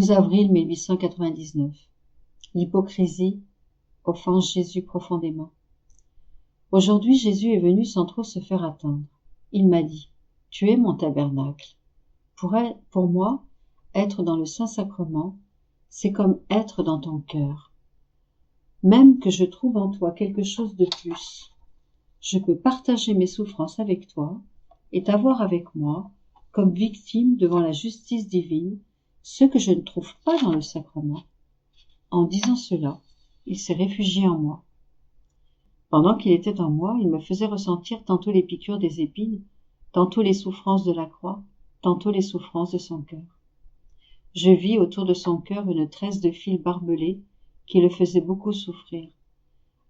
12 avril 1899. L'hypocrisie offense Jésus profondément. Aujourd'hui, Jésus est venu sans trop se faire attendre. Il m'a dit, « Tu es mon tabernacle. » Pour moi, être dans le Saint-Sacrement, c'est comme être dans ton cœur. Même que je trouve en toi quelque chose de plus, je peux partager mes souffrances avec toi et t'avoir avec moi comme victime devant la justice divine, ce que je ne trouve pas dans le sacrement. En disant cela, il s'est réfugié en moi. Pendant qu'il était en moi, il me faisait ressentir tantôt les piqûres des épines, tantôt les souffrances de la croix, tantôt les souffrances de son cœur. Je vis autour de son cœur une tresse de fil barbelé qui le faisait beaucoup souffrir.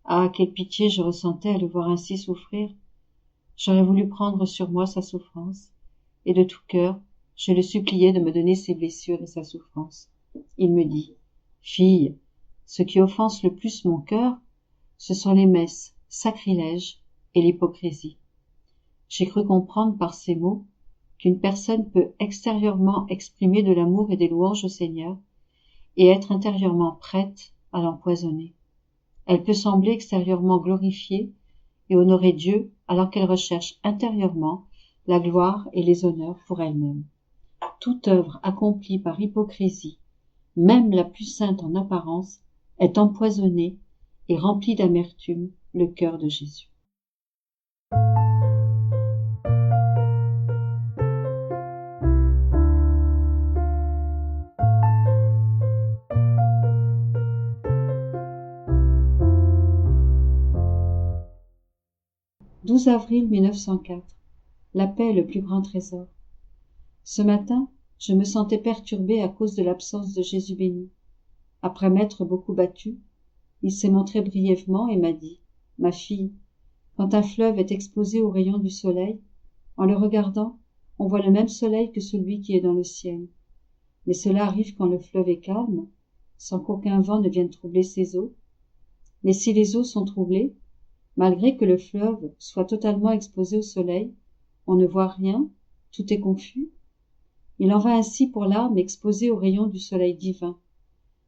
Ah, quelle pitié je ressentais à le voir ainsi souffrir. J'aurais voulu prendre sur moi sa souffrance, et de tout cœur, je le suppliais de me donner ses blessures et sa souffrance. Il me dit, « Fille, ce qui offense le plus mon cœur, ce sont les messes, sacrilèges et l'hypocrisie. » J'ai cru comprendre par ces mots qu'une personne peut extérieurement exprimer de l'amour et des louanges au Seigneur et être intérieurement prête à l'empoisonner. Elle peut sembler extérieurement glorifier et honorer Dieu alors qu'elle recherche intérieurement la gloire et les honneurs pour elle-même. Toute œuvre accomplie par hypocrisie, même la plus sainte en apparence, est empoisonnée et remplit d'amertume le cœur de Jésus. « 12 avril 1904. La paix est le plus grand trésor. Ce matin, je me sentais perturbée à cause de l'absence de Jésus béni. Après m'être beaucoup battue, il s'est montré brièvement et m'a dit, « Ma fille, quand un fleuve est exposé aux rayons du soleil, en le regardant, on voit le même soleil que celui qui est dans le ciel. Mais cela arrive quand le fleuve est calme, sans qu'aucun vent ne vienne troubler ses eaux. Mais si les eaux sont troublées, malgré que le fleuve soit totalement exposé au soleil, on ne voit rien, tout est confus. Il en va ainsi pour l'âme exposée aux rayons du soleil divin.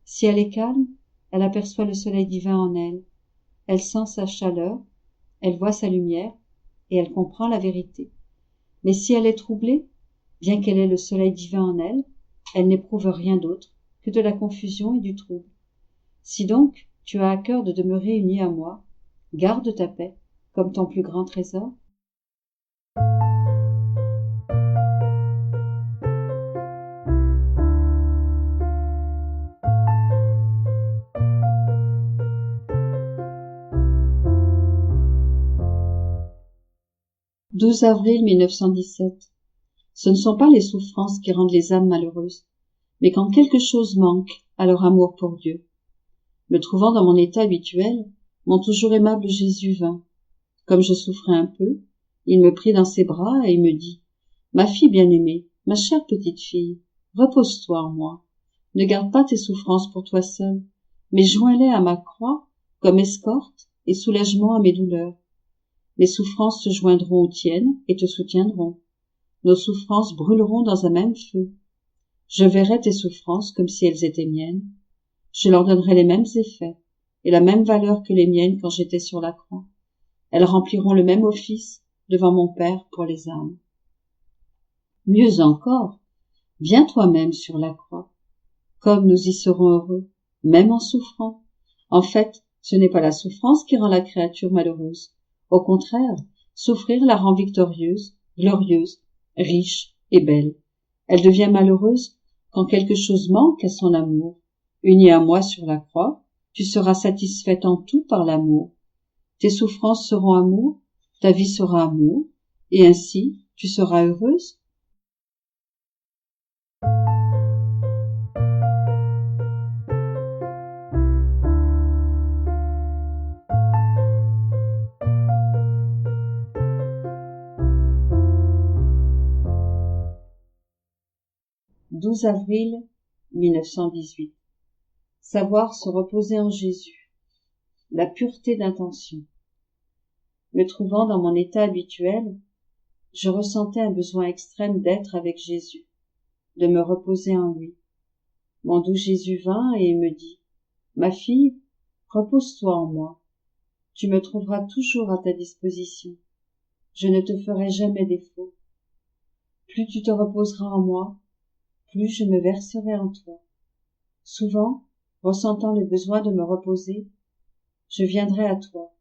Si elle est calme, elle aperçoit le soleil divin en elle. Elle sent sa chaleur, elle voit sa lumière, et elle comprend la vérité. Mais si elle est troublée, bien qu'elle ait le soleil divin en elle, elle n'éprouve rien d'autre que de la confusion et du trouble. Si donc tu as à cœur de demeurer unie à moi, garde ta paix comme ton plus grand trésor. « 12 avril 1917. Ce ne sont pas les souffrances qui rendent les âmes malheureuses, mais quand quelque chose manque à leur amour pour Dieu. Me trouvant dans mon état habituel, mon toujours aimable Jésus vint. Comme je souffrais un peu, il me prit dans ses bras et me dit, « Ma fille bien-aimée, ma chère petite fille, repose-toi en moi. Ne garde pas tes souffrances pour toi seule, mais joins-les à ma croix comme escorte et soulagement à mes douleurs. Mes souffrances se joindront aux tiennes et te soutiendront. Nos souffrances brûleront dans un même feu. Je verrai tes souffrances comme si elles étaient miennes. Je leur donnerai les mêmes effets et la même valeur que les miennes quand j'étais sur la croix. Elles rempliront le même office devant mon Père pour les âmes. Mieux encore, viens toi-même sur la croix, comme nous y serons heureux, même en souffrant. En fait, ce n'est pas la souffrance qui rend la créature malheureuse. Au contraire, souffrir la rend victorieuse, glorieuse, riche et belle. Elle devient malheureuse quand quelque chose manque à son amour. Unie à moi sur la croix, tu seras satisfaite en tout par l'amour. Tes souffrances seront amour, ta vie sera amour, et ainsi tu seras heureuse. « 12 avril 1918. Savoir se reposer en Jésus. La pureté d'intention. Me trouvant dans mon état habituel, je ressentais un besoin extrême d'être avec Jésus, de me reposer en lui. Mon doux Jésus vint et me dit, « Ma fille, repose-toi en moi. Tu me trouveras toujours à ta disposition. Je ne te ferai jamais défaut. Plus tu te reposeras en moi, plus je me verserai en toi. Souvent, ressentant le besoin de me reposer, je viendrai à toi,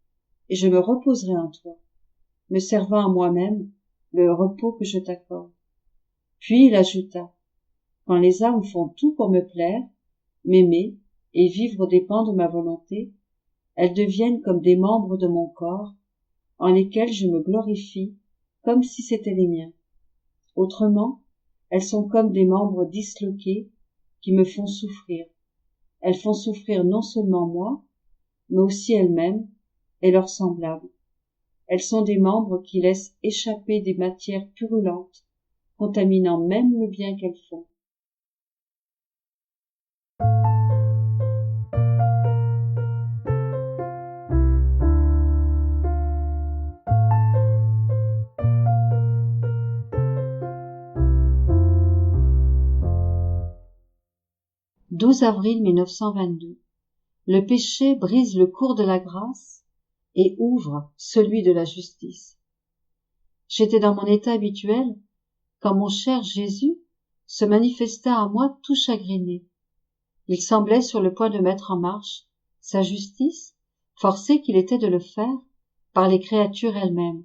et je me reposerai en toi, me servant à moi-même le repos que je t'accorde. » Puis il ajouta, « Quand les âmes font tout pour me plaire, m'aimer et vivre aux dépens de ma volonté, elles deviennent comme des membres de mon corps, en lesquels je me glorifie comme si c'étaient les miens. Autrement, elles sont comme des membres disloqués qui me font souffrir. Elles font souffrir non seulement moi, mais aussi elles-mêmes et leurs semblables. Elles sont des membres qui laissent échapper des matières purulentes, contaminant même le bien qu'elles font. » 12 avril 1922. Le péché brise le cours de la grâce et ouvre celui de la justice. J'étais dans mon état habituel quand mon cher Jésus se manifesta à moi tout chagriné. Il semblait sur le point de mettre en marche sa justice, forcé qu'il était de le faire par les créatures elles-mêmes.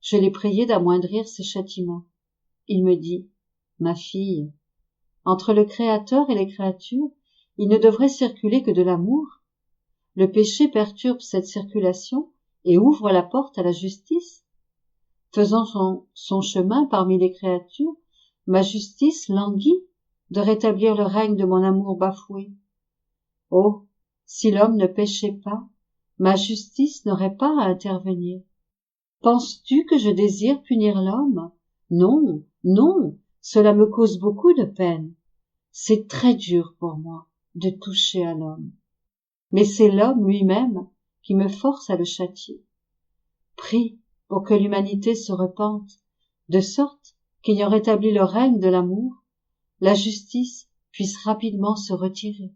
Je l'ai prié d'amoindrir ses châtiments. Il me dit, « Ma fille, entre le Créateur et les créatures, il ne devrait circuler que de l'amour. Le péché perturbe cette circulation et ouvre la porte à la justice. Faisant son chemin parmi les créatures, ma justice languit de rétablir le règne de mon amour bafoué. Oh, si l'homme ne péchait pas, ma justice n'aurait pas à intervenir. Penses-tu que je désire punir l'homme? Non, non, cela me cause beaucoup de peine. C'est très dur pour moi de toucher à l'homme. Mais c'est l'homme lui-même qui me force à le châtier. Prie pour que l'humanité se repente, de sorte qu'ayant rétabli le règne de l'amour, la justice puisse rapidement se retirer.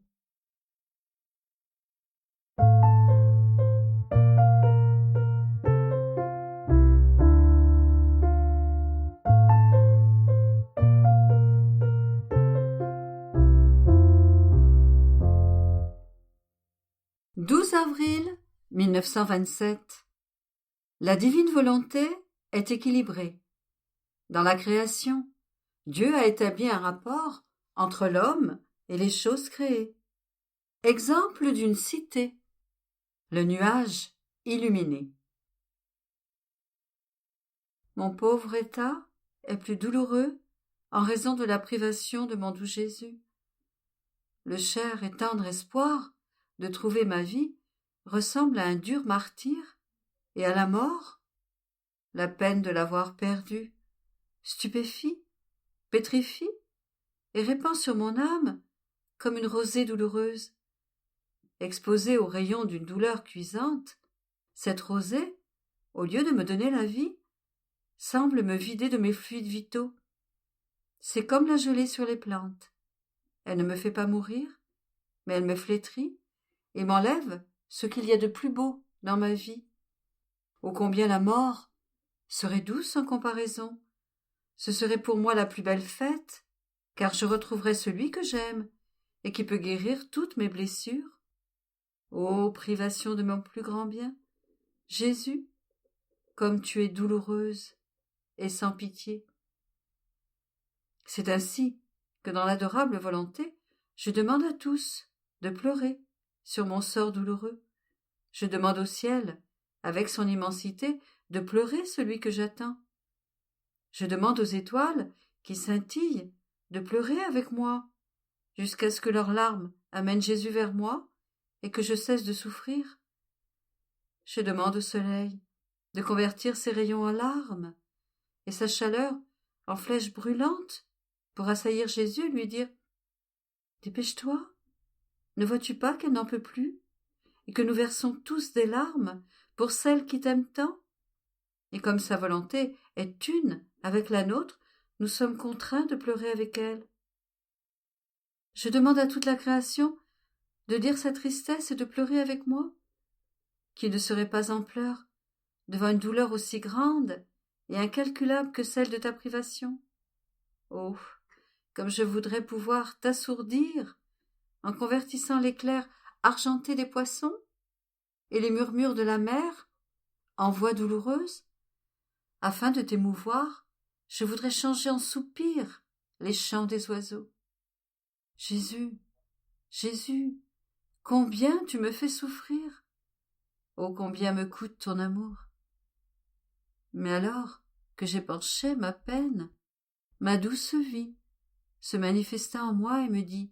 « 12 avril 1927. La divine volonté est équilibrée. Dans la création, Dieu a établi un rapport entre l'homme et les choses créées. Exemple d'une cité, le nuage illuminé. Mon pauvre état est plus douloureux en raison de la privation de mon doux Jésus. Le cher et tendre espoir de trouver ma vie ressemble à un dur martyre, et à la mort, la peine de l'avoir perdu, stupéfie, pétrifie et répand sur mon âme comme une rosée douloureuse. Exposée aux rayons d'une douleur cuisante, cette rosée, au lieu de me donner la vie, semble me vider de mes fluides vitaux. C'est comme la gelée sur les plantes. Elle ne me fait pas mourir, mais elle me flétrit et m'enlève ce qu'il y a de plus beau dans ma vie. Ô combien la mort serait douce en comparaison. Ce serait pour moi la plus belle fête, car je retrouverais celui que j'aime et qui peut guérir toutes mes blessures. Ô privation de mon plus grand bien, Jésus, comme tu es douloureuse et sans pitié. C'est ainsi que dans l'adorable volonté, je demande à tous de pleurer sur mon sort douloureux. Je demande au ciel, avec son immensité, de pleurer celui que j'attends. Je demande aux étoiles qui scintillent de pleurer avec moi, jusqu'à ce que leurs larmes amènent Jésus vers moi et que je cesse de souffrir. Je demande au soleil de convertir ses rayons en larmes et sa chaleur en flèches brûlantes pour assaillir Jésus et lui dire « Dépêche-toi, ne vois-tu pas qu'elle n'en peut plus et que nous versons tous des larmes pour celle qui t'aime tant? Et comme sa volonté est une avec la nôtre, nous sommes contraints de pleurer avec elle. » Je demande à toute la création de dire sa tristesse et de pleurer avec moi. Qui ne serait pas en pleurs devant une douleur aussi grande et incalculable que celle de ta privation? Oh, comme je voudrais pouvoir t'assourdir en convertissant l'éclair argenté des poissons et les murmures de la mer en voix douloureuse. Afin de t'émouvoir, je voudrais changer en soupirs les chants des oiseaux. Jésus, Jésus, combien tu me fais souffrir! Oh, combien me coûte ton amour! Mais alors que j'épanchais ma peine, ma douce vie se manifesta en moi et me dit: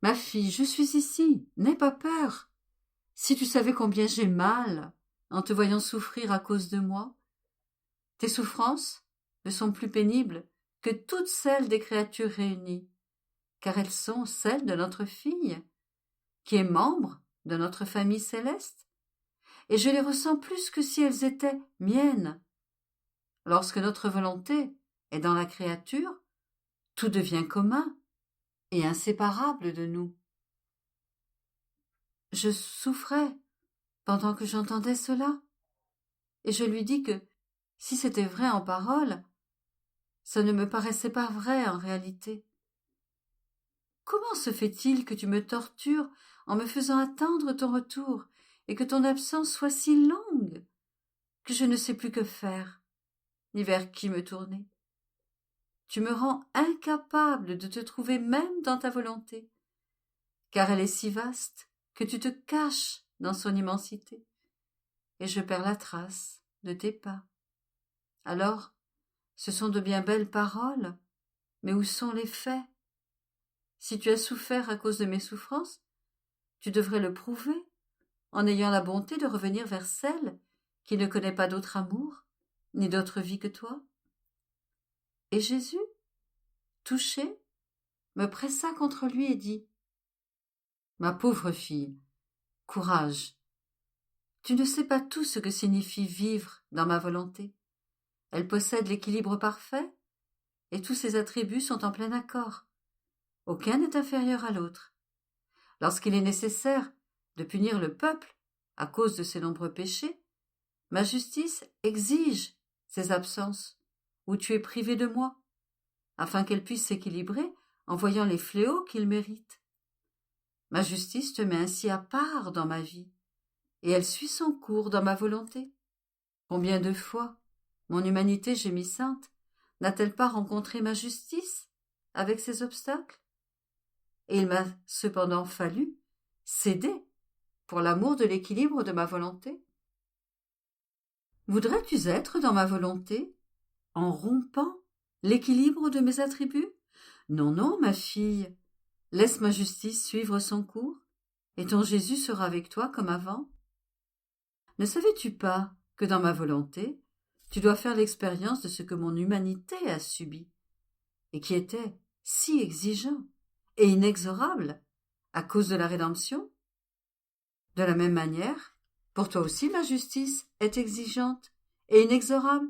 Ma fille, je suis ici, n'aie pas peur. Si tu savais combien j'ai mal en te voyant souffrir à cause de moi, tes souffrances ne sont plus pénibles que toutes celles des créatures réunies, car elles sont celles de notre fille, qui est membre de notre famille céleste, et je les ressens plus que si elles étaient miennes. Lorsque notre volonté est dans la créature, tout devient commun et inséparable de nous. Je souffrais pendant que j'entendais cela, et je lui dis que, si c'était vrai en parole, ça ne me paraissait pas vrai en réalité. Comment se fait-il que tu me tortures en me faisant attendre ton retour, et que ton absence soit si longue, que je ne sais plus que faire, ni vers qui me tourner? Tu me rends incapable de te trouver même dans ta volonté, car elle est si vaste que tu te caches dans son immensité, et je perds la trace de tes pas. Alors, ce sont de bien belles paroles, mais où sont les faits? Si tu as souffert à cause de mes souffrances, tu devrais le prouver, en ayant la bonté de revenir vers celle qui ne connaît pas d'autre amour, ni d'autre vie que toi. Et Jésus, touché, me pressa contre lui et dit: Ma pauvre fille, courage. Tu ne sais pas tout ce que signifie vivre dans ma volonté. Elle possède l'équilibre parfait, et tous ses attributs sont en plein accord. Aucun n'est inférieur à l'autre. Lorsqu'il est nécessaire de punir le peuple à cause de ses nombreux péchés, ma justice exige ces absences, où tu es privé de moi, afin qu'elle puisse s'équilibrer en voyant les fléaux qu'il mérite. Ma justice te met ainsi à part dans ma vie, et elle suit son cours dans ma volonté. Combien de fois mon humanité gémissante n'a-t-elle pas rencontré ma justice avec ses obstacles? Et il m'a cependant fallu céder pour l'amour de l'équilibre de ma volonté. Voudrais-tu être dans ma volonté, en rompant l'équilibre de mes attributs? Non, non, ma fille, laisse ma justice suivre son cours, et ton Jésus sera avec toi comme avant. Ne savais-tu pas que dans ma volonté, tu dois faire l'expérience de ce que mon humanité a subi, et qui était si exigeant et inexorable à cause de la rédemption? De la même manière, pour toi aussi ma justice est exigeante et inexorable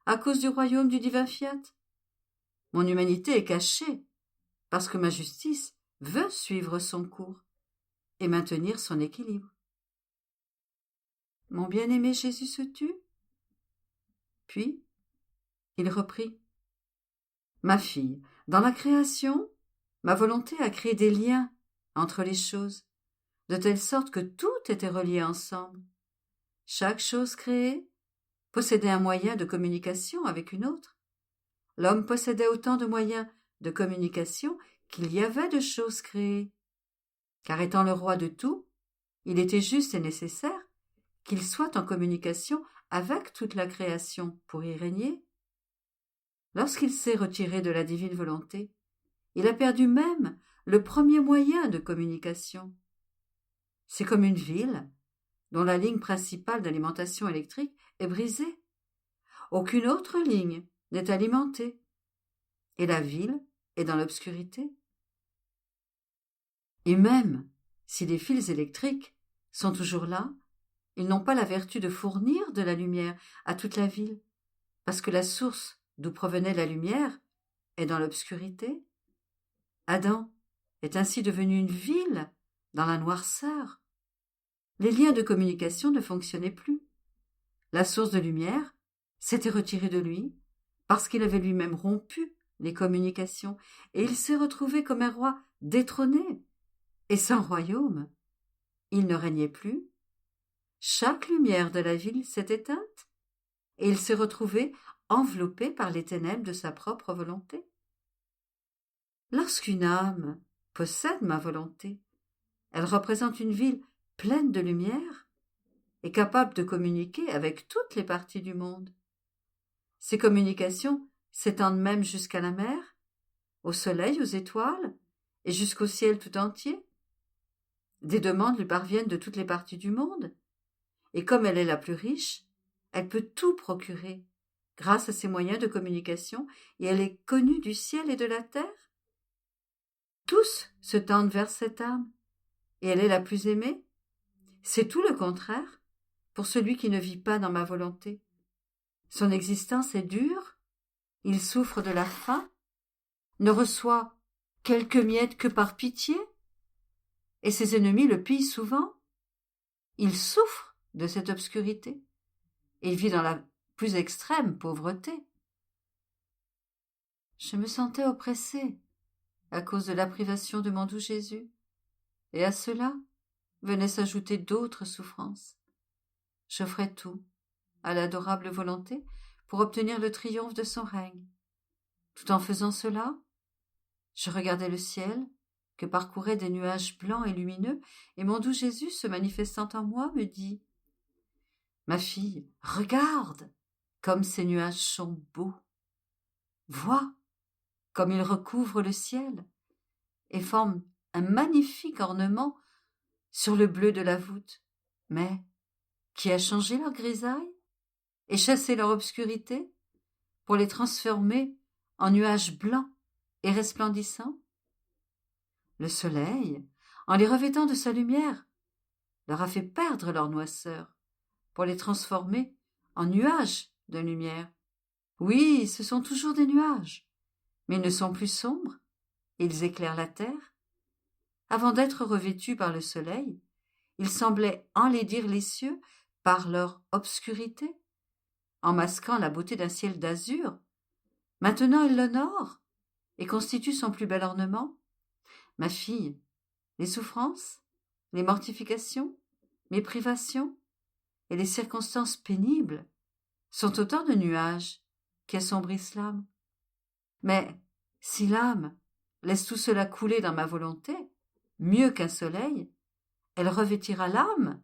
à cause du royaume du divin fiat. Mon humanité est cachée parce que ma justice veut suivre son cours et maintenir son équilibre. Mon bien-aimé Jésus se tut. Puis, il reprit: Ma fille, dans la création, ma volonté a créé des liens entre les choses, de telle sorte que tout était relié ensemble. Chaque chose créée possédait un moyen de communication avec une autre. L'homme possédait autant de moyens de communication qu'il y avait de choses créées. Car étant le roi de tout, il était juste et nécessaire qu'il soit en communication avec toute la création pour y régner. Lorsqu'il s'est retiré de la divine volonté, il a perdu même le premier moyen de communication. C'est comme une ville dont la ligne principale d'alimentation électrique est brisée. Aucune autre ligne n'est alimentée, et la ville est dans l'obscurité. Et même si les fils électriques sont toujours là, ils n'ont pas la vertu de fournir de la lumière à toute la ville, parce que la source d'où provenait la lumière est dans l'obscurité. Adam est ainsi devenu une ville dans la noirceur. Les liens de communication ne fonctionnaient plus. La source de lumière s'était retirée de lui parce qu'il avait lui-même rompu les communications et il s'est retrouvé comme un roi détrôné et sans royaume. Il ne régnait plus. Chaque lumière de la ville s'est éteinte et il s'est retrouvé enveloppé par les ténèbres de sa propre volonté. Lorsqu'une âme possède ma volonté, elle représente une ville pleine de lumière et capable de communiquer avec toutes les parties du monde. Ces communications s'étendent même jusqu'à la mer, au soleil, aux étoiles et jusqu'au ciel tout entier. Des demandes lui parviennent de toutes les parties du monde, et comme elle est la plus riche, elle peut tout procurer grâce à ses moyens de communication et elle est connue du ciel et de la terre. Tous se tendent vers cette âme, et elle est la plus aimée. C'est tout le contraire pour celui qui ne vit pas dans ma volonté. Son existence est dure, il souffre de la faim, ne reçoit quelques miettes que par pitié, et ses ennemis le pillent souvent. Il souffre de cette obscurité, et vit dans la plus extrême pauvreté. Je me sentais oppressée à cause de la privation de mon doux Jésus, et à cela venaient s'ajouter d'autres souffrances. J'offrais tout à l'adorable volonté pour obtenir le triomphe de son règne. Tout en faisant cela, je regardais le ciel que parcouraient des nuages blancs et lumineux, et mon doux Jésus, se manifestant en moi, me dit « Ma fille, regarde comme ces nuages sont beaux. Vois comme ils recouvrent le ciel et forment un magnifique ornement sur le bleu de la voûte. Mais qui a changé leur grisaille et chassé leur obscurité pour les transformer en nuages blancs et resplendissants? Le soleil, en les revêtant de sa lumière, leur a fait perdre leur noirceur pour les transformer en nuages de lumière. Oui, ce sont toujours des nuages, mais ils ne sont plus sombres, ils éclairent la terre. Avant d'être revêtus par le soleil, ils semblaient enlaidir les cieux par leur obscurité, en masquant la beauté d'un ciel d'azur. Maintenant ils l'honorent et constituent son plus bel ornement. Ma fille, les souffrances, les mortifications, mes privations et les circonstances pénibles sont autant de nuages qui assombrissent l'âme. Mais si l'âme laisse tout cela couler dans ma volonté, mieux qu'un soleil, elle revêtira l'âme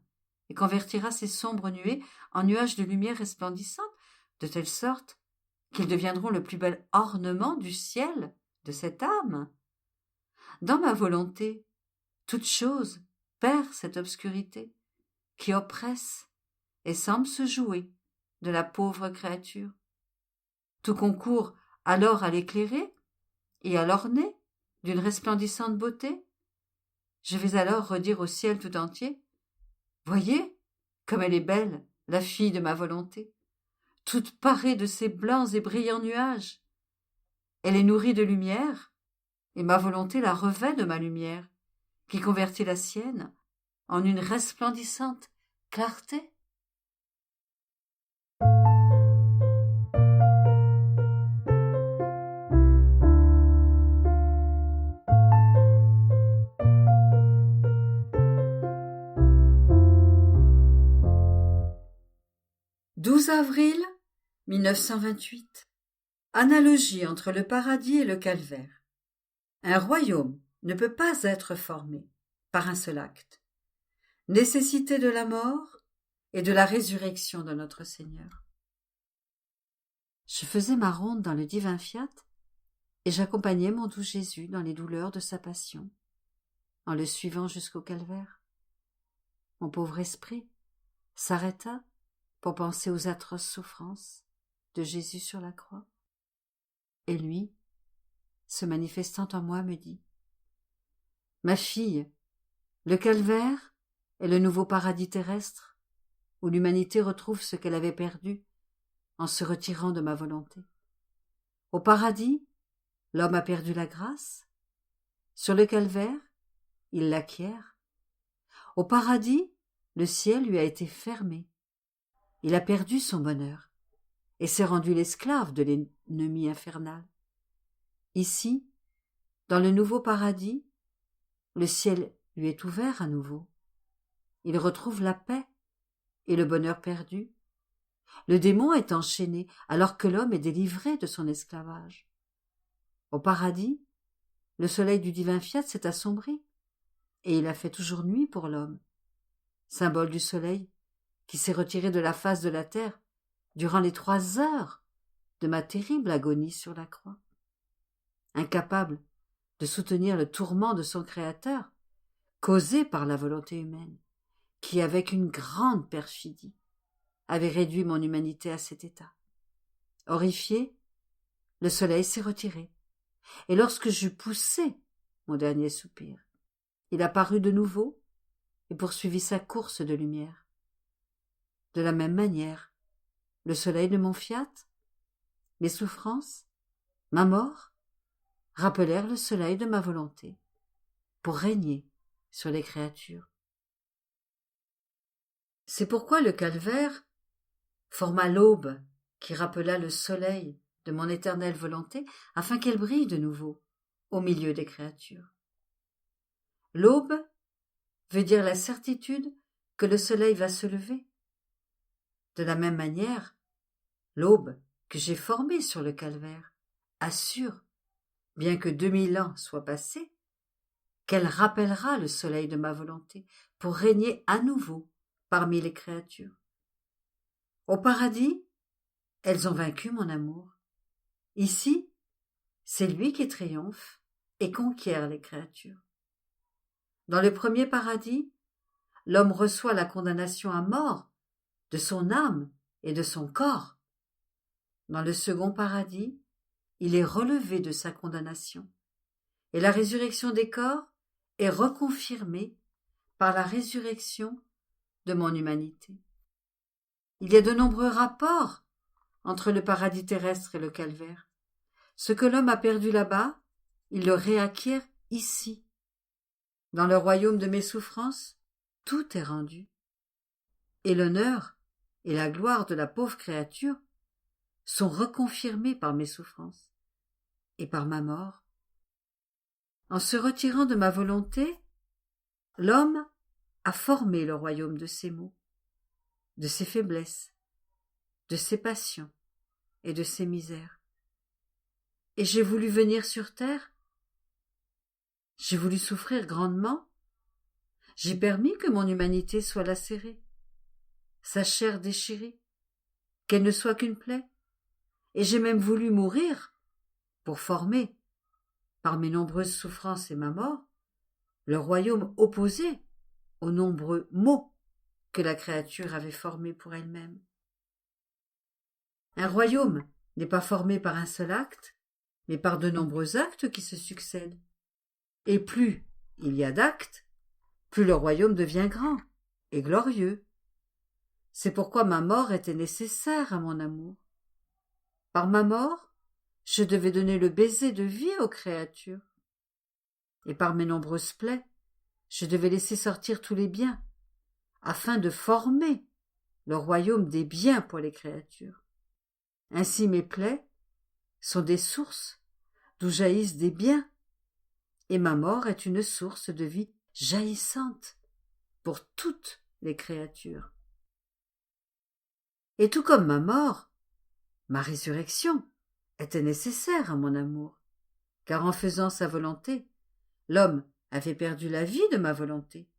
et convertira ces sombres nuées en nuages de lumière resplendissante, de telle sorte qu'ils deviendront le plus bel ornement du ciel de cette âme. Dans ma volonté, toute chose perd cette obscurité qui oppresse et semble se jouer de la pauvre créature. Tout concourt alors à l'éclairer et à l'orner d'une resplendissante beauté. Je vais alors redire au ciel tout entier « Voyez comme elle est belle, la fille de ma volonté, toute parée de ces blancs et brillants nuages. Elle est nourrie de lumière, et ma volonté la revêt de ma lumière, qui convertit la sienne en une resplendissante clarté. » 12 avril 1928. Analogie entre le paradis et le calvaire. Un royaume ne peut pas être formé par un seul acte. Nécessité de la mort et de la résurrection de notre Seigneur. Je faisais ma ronde dans le divin fiat et j'accompagnais mon doux Jésus dans les douleurs de sa passion, en le suivant jusqu'au calvaire. Mon pauvre esprit s'arrêta pour penser aux atroces souffrances de Jésus sur la croix. Et lui, se manifestant en moi, me dit « Ma fille, le calvaire est le nouveau paradis terrestre où l'humanité retrouve ce qu'elle avait perdu en se retirant de ma volonté. Au paradis, l'homme a perdu la grâce, Sur le calvaire, il l'acquiert. Au paradis, le ciel lui a été fermé. Il a perdu son bonheur et s'est rendu l'esclave de l'ennemi infernal. Ici, dans le nouveau paradis, le ciel lui est ouvert à nouveau. Il retrouve la paix et le bonheur perdu. Le démon est enchaîné alors que l'homme est délivré de son esclavage. Au paradis, le soleil du divin fiat s'est assombri et il a fait toujours nuit pour l'homme, symbole du soleil qui s'est retiré de la face de la terre durant les 3 heures de ma terrible agonie sur la croix. Incapable de soutenir le tourment de son Créateur, causé par la volonté humaine, qui, avec une grande perfidie, avait réduit mon humanité à cet état. Horrifié, le soleil s'est retiré, et lorsque j'eus poussé mon dernier soupir, il apparut de nouveau et poursuivit sa course de lumière. De la même manière, le soleil de mon fiat, mes souffrances, ma mort, rappelèrent le soleil de ma volonté pour régner sur les créatures. C'est pourquoi le calvaire forma l'aube qui rappela le soleil de mon éternelle volonté afin qu'elle brille de nouveau au milieu des créatures. L'aube veut dire la certitude que le soleil va se lever. De la même manière, l'aube que j'ai formée sur le calvaire assure, bien que 2000 ans soient passés, qu'elle rappellera le soleil de ma volonté pour régner à nouveau parmi les créatures. Au paradis, elles ont vaincu mon amour. Ici, c'est lui qui triomphe et conquiert les créatures. Dans le premier paradis, l'homme reçoit la condamnation à mort de son âme et de son corps. Dans le second paradis, il est relevé de sa condamnation, et la résurrection des corps est reconfirmée par la résurrection de mon humanité. Il y a de nombreux rapports entre le paradis terrestre et le calvaire. Ce que l'homme a perdu là-bas, il le réacquiert ici. Dans le royaume de mes souffrances, tout est rendu. Et l'honneur et la gloire de la pauvre créature sont reconfirmés par mes souffrances et par ma mort. En se retirant de ma volonté, l'homme a formé le royaume de ses maux, de ses faiblesses, de ses passions et de ses misères. Et j'ai voulu venir sur terre. J'ai voulu souffrir grandement. J'ai permis que mon humanité soit lacérée, sa chair déchirée, qu'elle ne soit qu'une plaie. Et j'ai même voulu mourir pour former, par mes nombreuses souffrances et ma mort, le royaume opposé aux nombreux maux que la créature avait formés pour elle-même. Un royaume n'est pas formé par un seul acte, mais par de nombreux actes qui se succèdent. Et plus il y a d'actes, plus le royaume devient grand et glorieux. C'est pourquoi ma mort était nécessaire à mon amour. Par ma mort, je devais donner le baiser de vie aux créatures. Et par mes nombreuses plaies, je devais laisser sortir tous les biens, afin de former le royaume des biens pour les créatures. Ainsi mes plaies sont des sources d'où jaillissent des biens, et ma mort est une source de vie jaillissante pour toutes les créatures. Et tout comme ma mort, ma résurrection était nécessaire à mon amour, car en faisant sa volonté, l'homme avait perdu la vie de ma volonté,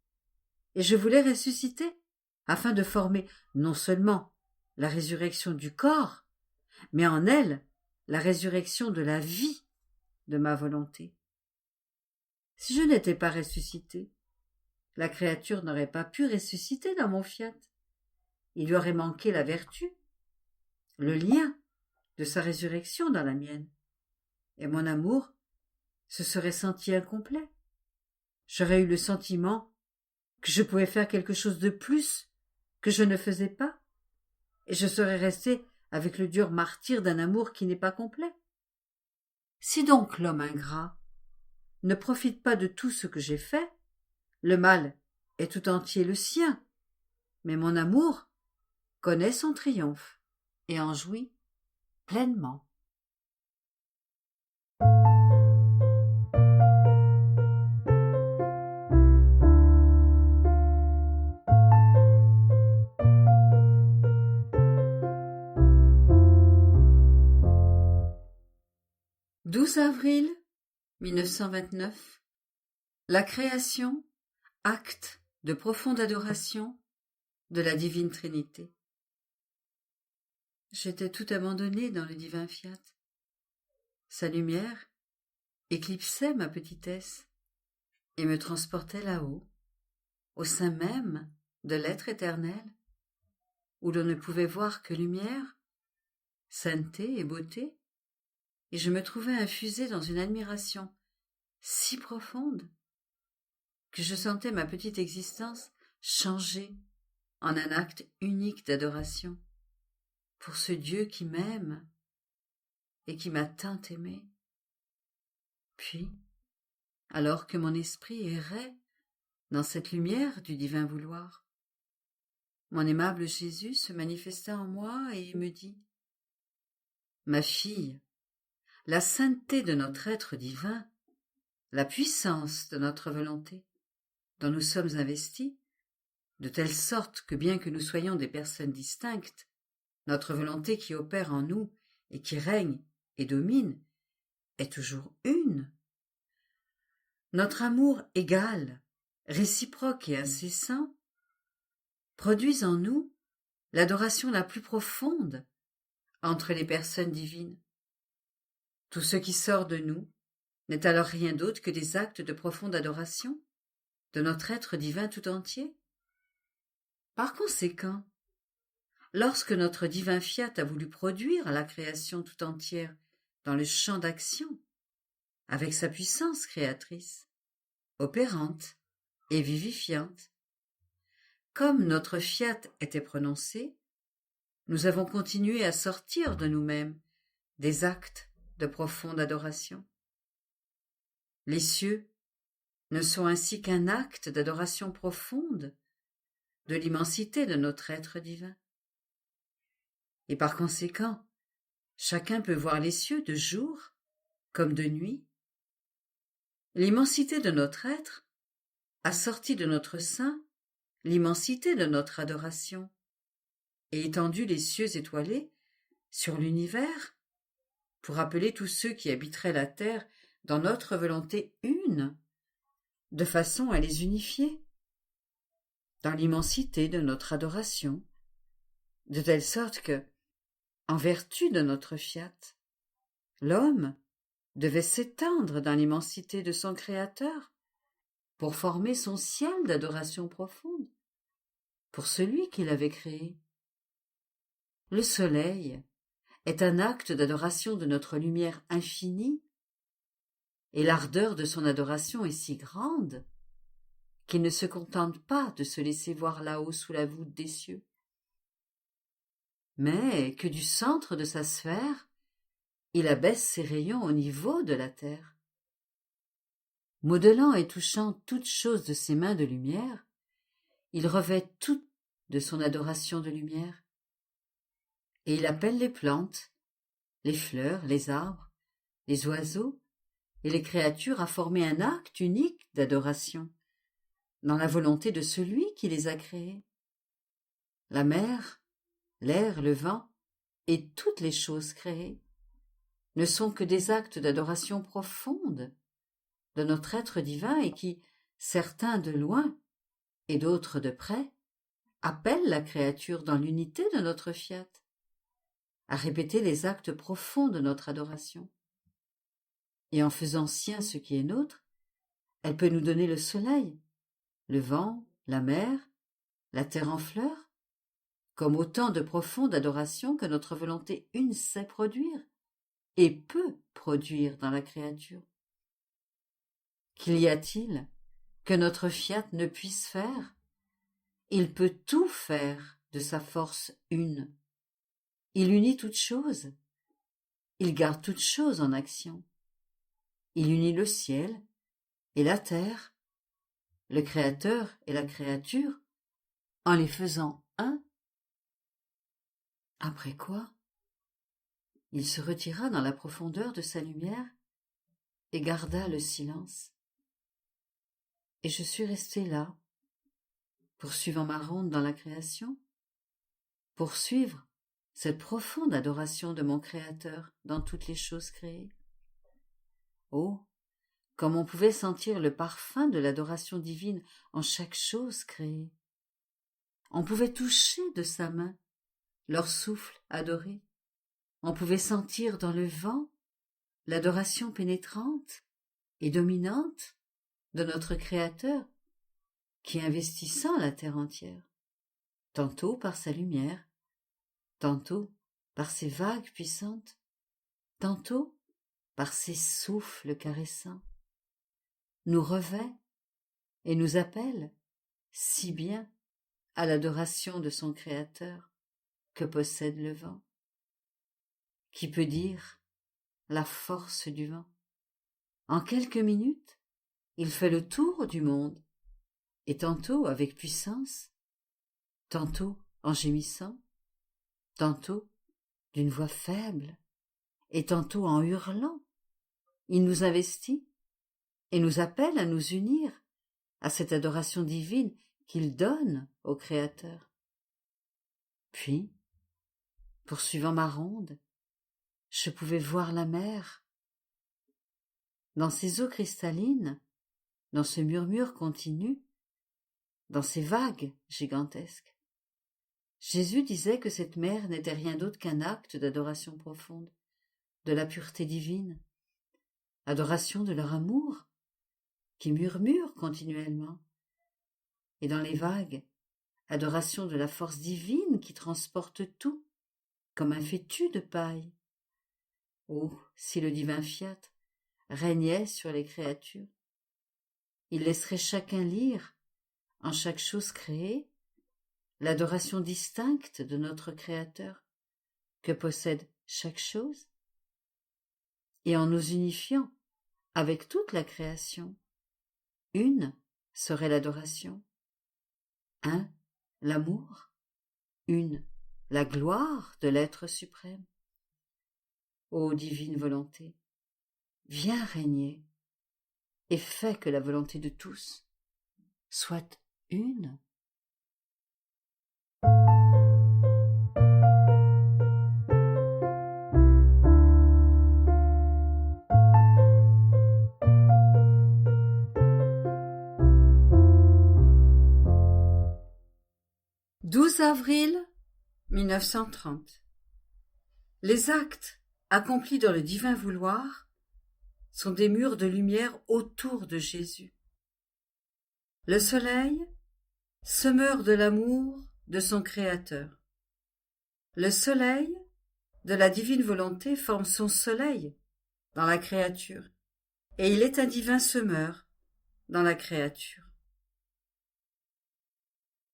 et je voulais ressusciter, afin de former non seulement la résurrection du corps, mais en elle la résurrection de la vie de ma volonté. Si je n'étais pas ressuscité, la créature n'aurait pas pu ressusciter dans mon fiat. Il lui aurait manqué la vertu, le lien de sa résurrection dans la mienne, et mon amour se serait senti incomplet. J'aurais eu le sentiment que je pouvais faire quelque chose de plus que je ne faisais pas, et je serais resté avec le dur martyre d'un amour qui n'est pas complet. Si donc l'homme ingrat ne profite pas de tout ce que j'ai fait, le mal est tout entier le sien, mais mon amour connaît son triomphe et en jouit pleinement. « 12 avril 1929. La création, acte de profonde adoration de la divine Trinité. J'étais tout abandonnée dans le divin fiat. Sa lumière éclipsait ma petitesse et me transportait là-haut, au sein même de l'être éternel, où l'on ne pouvait voir que lumière, sainteté et beauté, et je me trouvais infusée dans une admiration si profonde que je sentais ma petite existence changer en un acte unique d'adoration pour ce Dieu qui m'aime et qui m'a tant aimé. Puis, alors que mon esprit errait dans cette lumière du divin vouloir, mon aimable Jésus se manifesta en moi et me dit : « Ma fille, la sainteté de notre être divin, la puissance de notre volonté, dont nous sommes investis, de telle sorte que bien que nous soyons des personnes distinctes, notre volonté qui opère en nous et qui règne et domine est toujours une. Notre amour égal, réciproque et incessant, produit en nous l'adoration la plus profonde entre les personnes divines. Tout ce qui sort de nous n'est alors rien d'autre que des actes de profonde adoration de notre être divin tout entier. Par conséquent, lorsque notre divin fiat a voulu produire la création tout entière dans le champ d'action, avec sa puissance créatrice, opérante et vivifiante, comme notre fiat était prononcé, nous avons continué à sortir de nous-mêmes des actes de profonde adoration. Les cieux ne sont ainsi qu'un acte d'adoration profonde de l'immensité de notre être divin. Et par conséquent, chacun peut voir les cieux de jour comme de nuit. L'immensité de notre être a sorti de notre sein l'immensité de notre adoration et étendu les cieux étoilés sur l'univers pour appeler tous ceux qui habiteraient la terre dans notre volonté une, de façon à les unifier dans l'immensité de notre adoration, de telle sorte que, en vertu de notre fiat, l'homme devait s'étendre dans l'immensité de son Créateur pour former son ciel d'adoration profonde pour celui qui l'avait créé. Le soleil est un acte d'adoration de notre lumière infinie, et l'ardeur de son adoration est si grande qu'il ne se contente pas de se laisser voir là-haut sous la voûte des cieux, mais que du centre de sa sphère, il abaisse ses rayons au niveau de la terre. Modelant et touchant toutes choses de ses mains de lumière, il revêt tout de son adoration de lumière, et il appelle les plantes, les fleurs, les arbres, les oiseaux et les créatures à former un acte unique d'adoration, dans la volonté de celui qui les a créés. La mer, l'air, le vent et toutes les choses créées ne sont que des actes d'adoration profonde de notre être divin et qui, certains de loin et d'autres de près, appellent la créature dans l'unité de notre fiat à répéter les actes profonds de notre adoration. Et en faisant sien ce qui est nôtre, elle peut nous donner le soleil, le vent, la mer, la terre en fleurs, comme autant de profonde adoration que notre volonté une sait produire et peut produire dans la créature. Qu'y a-t-il que notre fiat ne puisse faire? Il peut tout faire de sa force une. Il unit toutes choses. Il garde toutes choses en action. Il unit le ciel et la terre, le Créateur et la créature, en les faisant un. Après quoi, il se retira dans la profondeur de sa lumière et garda le silence. Et je suis restée là, poursuivant ma ronde dans la création, poursuivre cette profonde adoration de mon Créateur dans toutes les choses créées. Oh, comme on pouvait sentir le parfum de l'adoration divine en chaque chose créée. On pouvait toucher de sa main leur souffle adoré. On pouvait sentir dans le vent l'adoration pénétrante et dominante de notre Créateur qui investissant la terre entière, tantôt par sa lumière, tantôt par ses vagues puissantes, tantôt par ses souffles caressants, nous revêt et nous appelle si bien à l'adoration de son Créateur que possède le vent. Qui peut dire la force du vent? En quelques minutes, il fait le tour du monde, et tantôt avec puissance, tantôt en gémissant, tantôt d'une voix faible, et tantôt en hurlant, il nous investit et nous appelle à nous unir à cette adoration divine qu'il donne au Créateur. Puis, poursuivant ma ronde, je pouvais voir la mer. Dans ses eaux cristallines, dans ce murmure continu, dans ces vagues gigantesques, Jésus disait que cette mer n'était rien d'autre qu'un acte d'adoration profonde, de la pureté divine, adoration de leur amour, qui murmure continuellement, et dans les vagues, adoration de la force divine qui transporte tout, comme un fétu de paille. Oh, si le divin fiat régnait sur les créatures, il laisserait chacun lire, en chaque chose créée, l'adoration distincte de notre Créateur que possède chaque chose, et en nous unifiant avec toute la création, une serait l'adoration, un l'amour, une la gloire de l'être suprême. Ô divine volonté, viens régner et fais que la volonté de tous soit une. « 12 avril 1930. Les actes accomplis dans le divin vouloir sont des murs de lumière autour de Jésus. Le soleil semeur de l'amour de son Créateur. Le soleil de la divine volonté forme son soleil dans la créature, et il est un divin semeur dans la créature.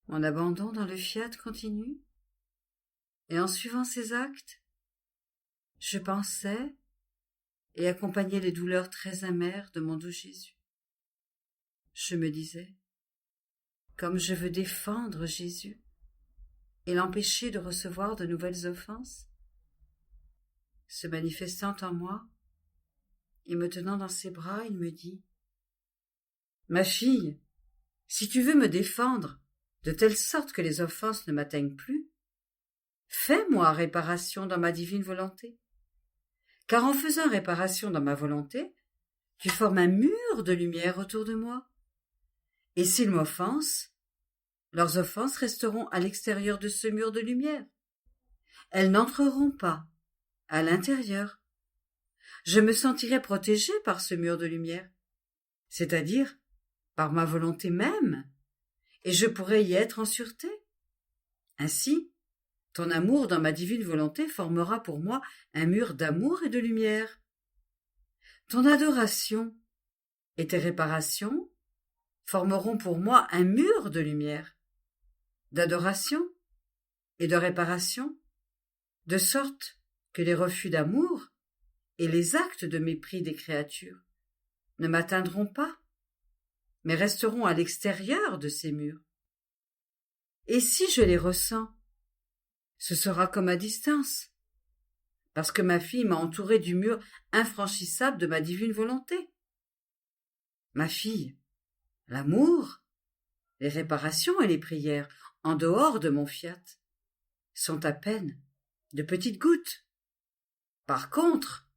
Mon abandon dans le fiat continue, et en suivant ces actes, je pensais et accompagnais les douleurs très amères de mon doux Jésus. Je me disais, comme je veux défendre Jésus et l'empêcher de recevoir de nouvelles offenses, se manifestant en moi et me tenant dans ses bras, il me dit, « Ma fille, si tu veux me défendre de telle sorte que les offenses ne m'atteignent plus, fais-moi réparation dans ma divine volonté. Car en faisant réparation dans ma volonté, tu formes un mur de lumière autour de moi. Et s'ils m'offensent, leurs offenses resteront à l'extérieur de ce mur de lumière. Elles n'entreront pas à l'intérieur. Je me sentirai protégée par ce mur de lumière, c'est-à-dire par ma volonté même, et je pourrai y être en sûreté. Ainsi, ton amour dans ma divine volonté formera pour moi un mur d'amour et de lumière. Ton adoration et tes réparations formeront pour moi un mur de lumière, d'adoration et de réparation, de sorte que les refus d'amour et les actes de mépris des créatures ne m'atteindront pas mais resteront à l'extérieur de ces murs. Et si je les ressens, ce sera comme à distance, parce que ma fille m'a entouré du mur infranchissable de ma divine volonté. Ma fille, l'amour, les réparations et les prières, en dehors de mon fiat, sont à peine de petites gouttes. Par contre,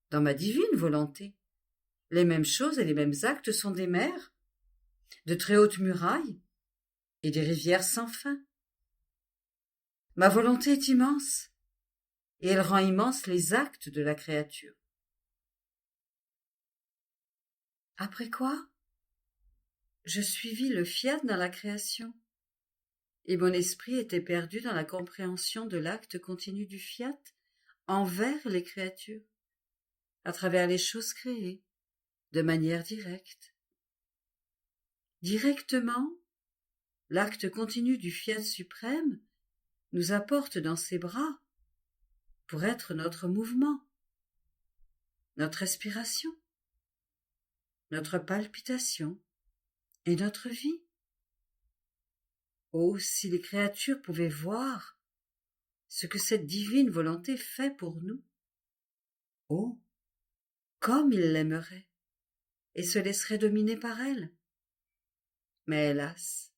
dans ma divine volonté, les mêmes choses et les mêmes actes sont des mers, de très hautes murailles et des rivières sans fin. Ma volonté est immense, et elle rend immenses les actes de la créature. Après quoi, je suivis le fiat dans la création, et mon esprit était perdu dans la compréhension de l'acte continu du fiat envers les créatures, à travers les choses créées, de manière directe. Directement, l'acte continu du fiat suprême nous apporte dans ses bras pour être notre mouvement, notre respiration, notre palpitation et notre vie. Oh, si les créatures pouvaient voir ce que cette divine volonté fait pour nous. Oh, comme ils l'aimeraient et se laisseraient dominer par elle. Mais hélas,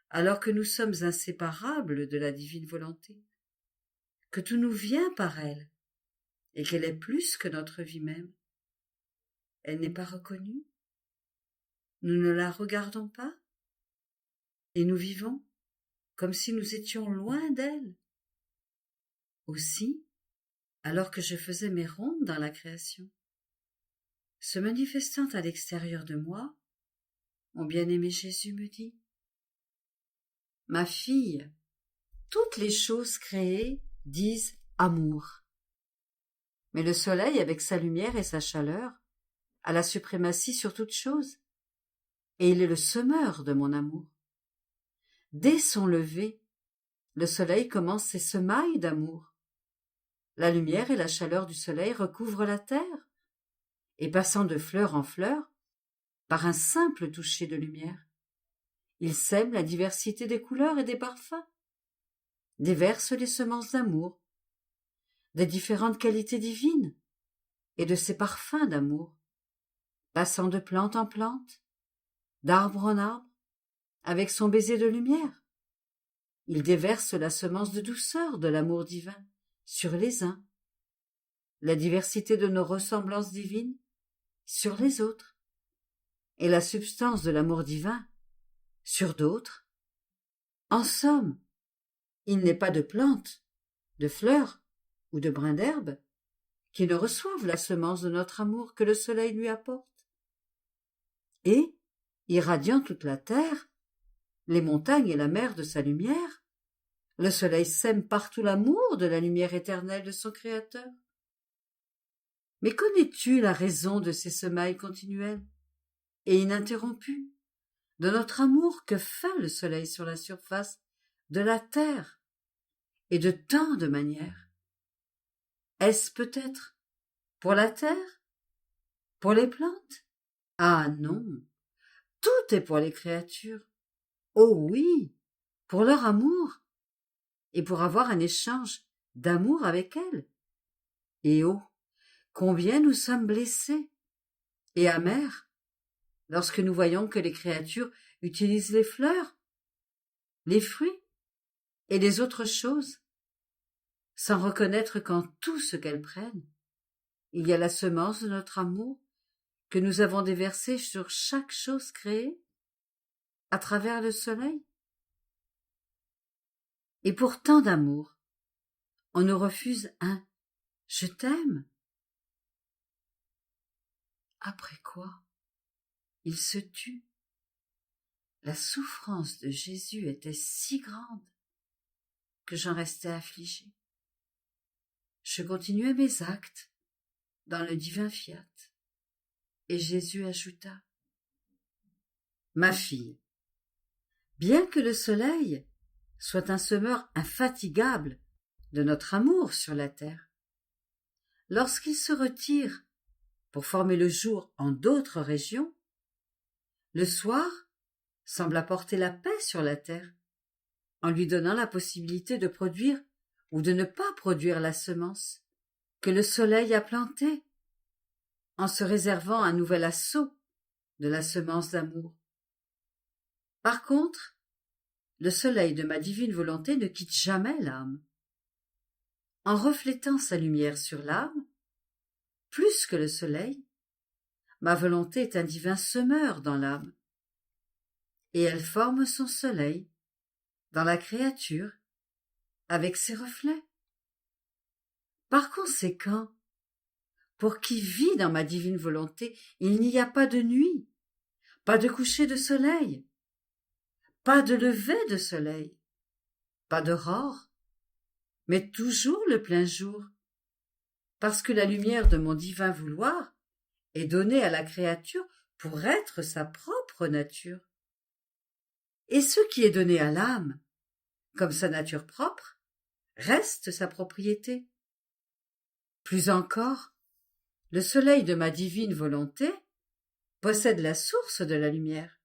alors que nous sommes inséparables de la divine volonté, que tout nous vient par elle, et qu'elle est plus que notre vie même, elle n'est pas reconnue, nous ne la regardons pas, et nous vivons comme si nous étions loin d'elle. Aussi, alors que je faisais mes rondes dans la création, se manifestant à l'extérieur de moi, mon bien-aimé Jésus me dit : « Ma fille, toutes les choses créées disent amour. Mais le soleil, avec sa lumière et sa chaleur, a la suprématie sur toute chose, et il est le semeur de mon amour. Dès son lever, le soleil commence ses semailles d'amour. La lumière et la chaleur du soleil recouvrent la terre, et passant de fleur en fleur, par un simple toucher de lumière, il sème la diversité des couleurs et des parfums, déverse les semences d'amour, des différentes qualités divines et de ses parfums d'amour, passant de plante en plante, d'arbre en arbre, avec son baiser de lumière. Il déverse la semence de douceur de l'amour divin sur les uns, la diversité de nos ressemblances divines sur les autres, et la substance de l'amour divin sur d'autres. En somme, il n'est pas de plantes, de fleurs ou de brins d'herbe qui ne reçoivent la semence de notre amour que le soleil lui apporte. Et, irradiant toute la terre, les montagnes et la mer de sa lumière, le soleil sème partout l'amour de la lumière éternelle de son Créateur. Mais connais-tu la raison de ces semailles continuelles et ininterrompues, de notre amour que fait le soleil sur la surface de la terre et de tant de manières? Est-ce peut-être pour la terre? Pour les plantes? Ah non, tout est pour les créatures. Oh oui, pour leur amour, et pour avoir un échange d'amour avec elles. Et oh, combien nous sommes blessés et amers lorsque nous voyons que les créatures utilisent les fleurs, les fruits et les autres choses, sans reconnaître qu'en tout ce qu'elles prennent, il y a la semence de notre amour que nous avons déversée sur chaque chose créée à travers le soleil. Et pour tant d'amour, on nous refuse un « je t'aime ». Après quoi, il se tut. La souffrance de Jésus était si grande que j'en restais affligée. Je continuais mes actes dans le divin fiat, et Jésus ajouta : « Ma fille, bien que le soleil soit un semeur infatigable de notre amour sur la terre, lorsqu'il se retire pour former le jour en d'autres régions, le soir, semble apporter la paix sur la terre, en lui donnant la possibilité de produire ou de ne pas produire la semence que le soleil a plantée, en se réservant un nouvel assaut de la semence d'amour. Par contre, le soleil de ma divine volonté ne quitte jamais l'âme. En reflétant sa lumière sur l'âme, plus que le soleil, ma volonté est un divin semeur dans l'âme, et elle forme son soleil dans la créature avec ses reflets. Par conséquent, pour qui vit dans ma divine volonté, il n'y a pas de nuit, pas de coucher de soleil, pas de lever de soleil, pas d'aurore, mais toujours le plein jour, parce que la lumière de mon divin vouloir est donnée à la créature pour être sa propre nature. Et ce qui est donné à l'âme, comme sa nature propre, reste sa propriété. Plus encore, le soleil de ma divine volonté possède la source de la lumière.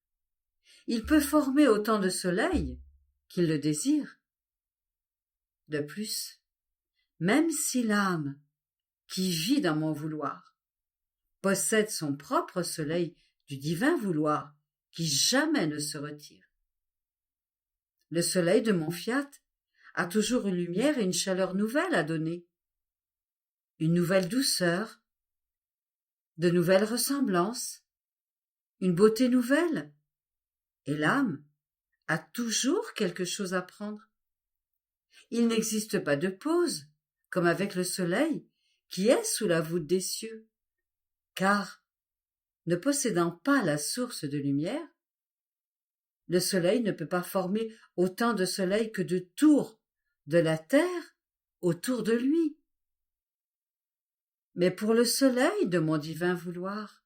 Il peut former autant de soleils qu'il le désire. De plus, même si l'âme, qui vit dans mon vouloir, possède son propre soleil du divin vouloir qui jamais ne se retire, le soleil de mon fiat a toujours une lumière et une chaleur nouvelles à donner, une nouvelle douceur, de nouvelles ressemblances, une beauté nouvelle, et l'âme a toujours quelque chose à prendre. Il n'existe pas de pause, comme avec le soleil, qui est sous la voûte des cieux, car, ne possédant pas la source de lumière, le soleil ne peut pas former autant de soleil que de tours de la terre autour de lui. Mais pour le soleil de mon divin vouloir,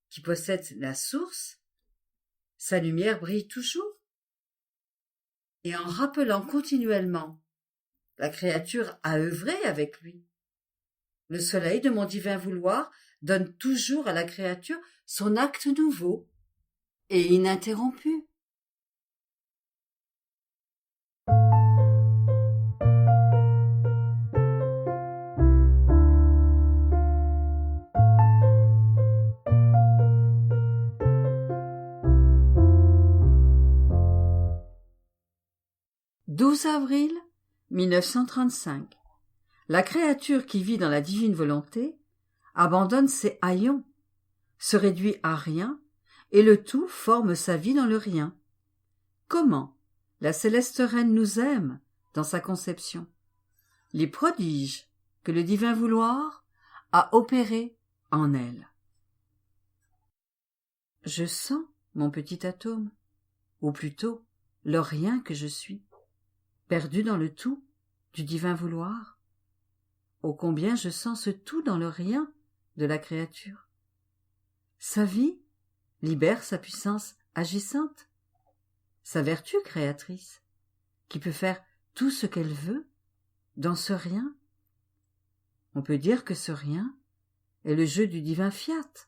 qui possède la source, sa lumière brille toujours. Et en rappelant continuellement la créature à œuvrer avec lui, le soleil de mon divin vouloir donne toujours à la créature son acte nouveau et ininterrompu. « 12 avril 1935. La créature qui vit dans la divine volonté abandonne ses haillons, se réduit à rien, et le tout forme sa vie dans le rien. Comment la céleste reine nous aime dans sa conception. Les prodiges que le divin vouloir a opérés en elle. Je sens mon petit atome, ou plutôt le rien que je suis, perdu dans le tout du divin vouloir. Ô combien je sens ce tout dans le rien de la créature. Sa vie libère sa puissance agissante, sa vertu créatrice, qui peut faire tout ce qu'elle veut dans ce rien. On peut dire que ce rien est le jeu du divin fiat,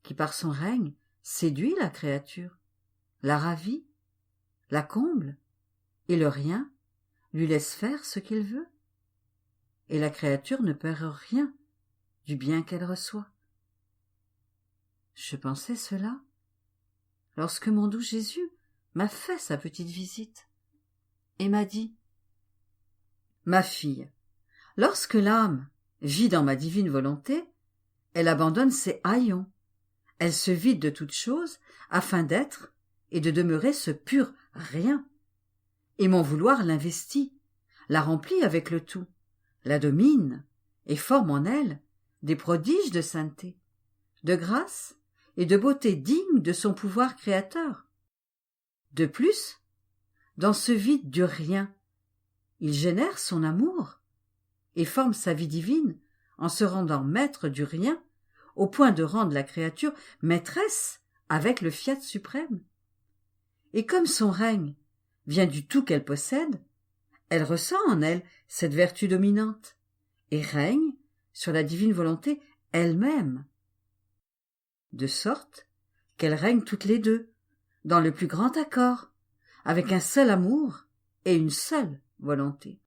qui par son règne séduit la créature, la ravit, la comble, et le rien lui laisse faire ce qu'il veut. Et la créature ne perd rien du bien qu'elle reçoit. Je pensais cela lorsque mon doux Jésus m'a fait sa petite visite et m'a dit : « Ma fille, lorsque l'âme vit dans ma divine volonté, elle abandonne ses haillons, elle se vide de toute chose afin d'être et de demeurer ce pur rien. Et mon vouloir l'investit, la remplit avec le tout, la domine et forme en elle des prodiges de sainteté, de grâce et de beauté dignes de son pouvoir créateur. De plus, dans ce vide du rien, il génère son amour et forme sa vie divine en se rendant maître du rien au point de rendre la créature maîtresse avec le fiat suprême. Et comme son règne vient du tout qu'elle possède, elle ressent en elle cette vertu dominante et règne sur la divine volonté elle-même, de sorte qu'elles règnent toutes les deux, dans le plus grand accord, avec un seul amour et une seule volonté.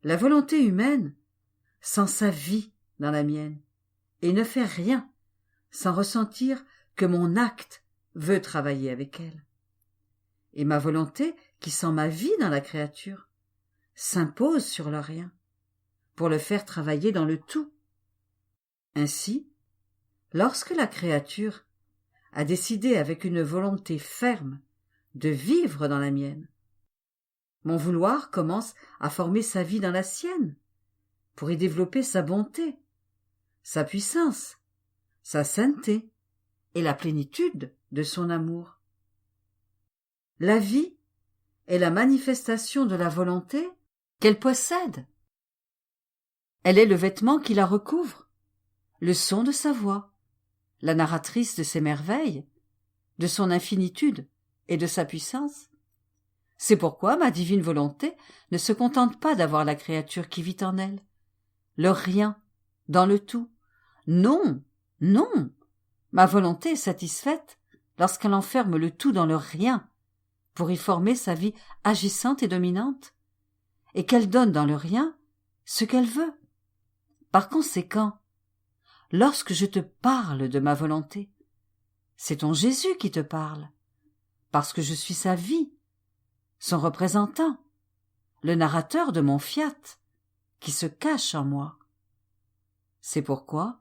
La volonté humaine sent sa vie dans la mienne et ne fait rien sans ressentir que mon acte veut travailler avec elle. Et ma volonté, qui sent ma vie dans la créature, s'impose sur le rien pour le faire travailler dans le tout. Ainsi, lorsque la créature a décidé avec une volonté ferme de vivre dans la mienne, mon vouloir commence à former sa vie dans la sienne, pour y développer sa bonté, sa puissance, sa sainteté et la plénitude de son amour. La vie est la manifestation de la volonté qu'elle possède. Elle est le vêtement qui la recouvre, le son de sa voix, la narratrice de ses merveilles, de son infinitude et de sa puissance. C'est pourquoi ma divine volonté ne se contente pas d'avoir la créature qui vit en elle, le rien dans le tout. Non, non, ma volonté est satisfaite lorsqu'elle enferme le tout dans le rien pour y former sa vie agissante et dominante, et qu'elle donne dans le rien ce qu'elle veut. Par conséquent, lorsque je te parle de ma volonté, c'est ton Jésus qui te parle, parce que je suis sa vie, son représentant, le narrateur de mon fiat, qui se cache en moi. C'est pourquoi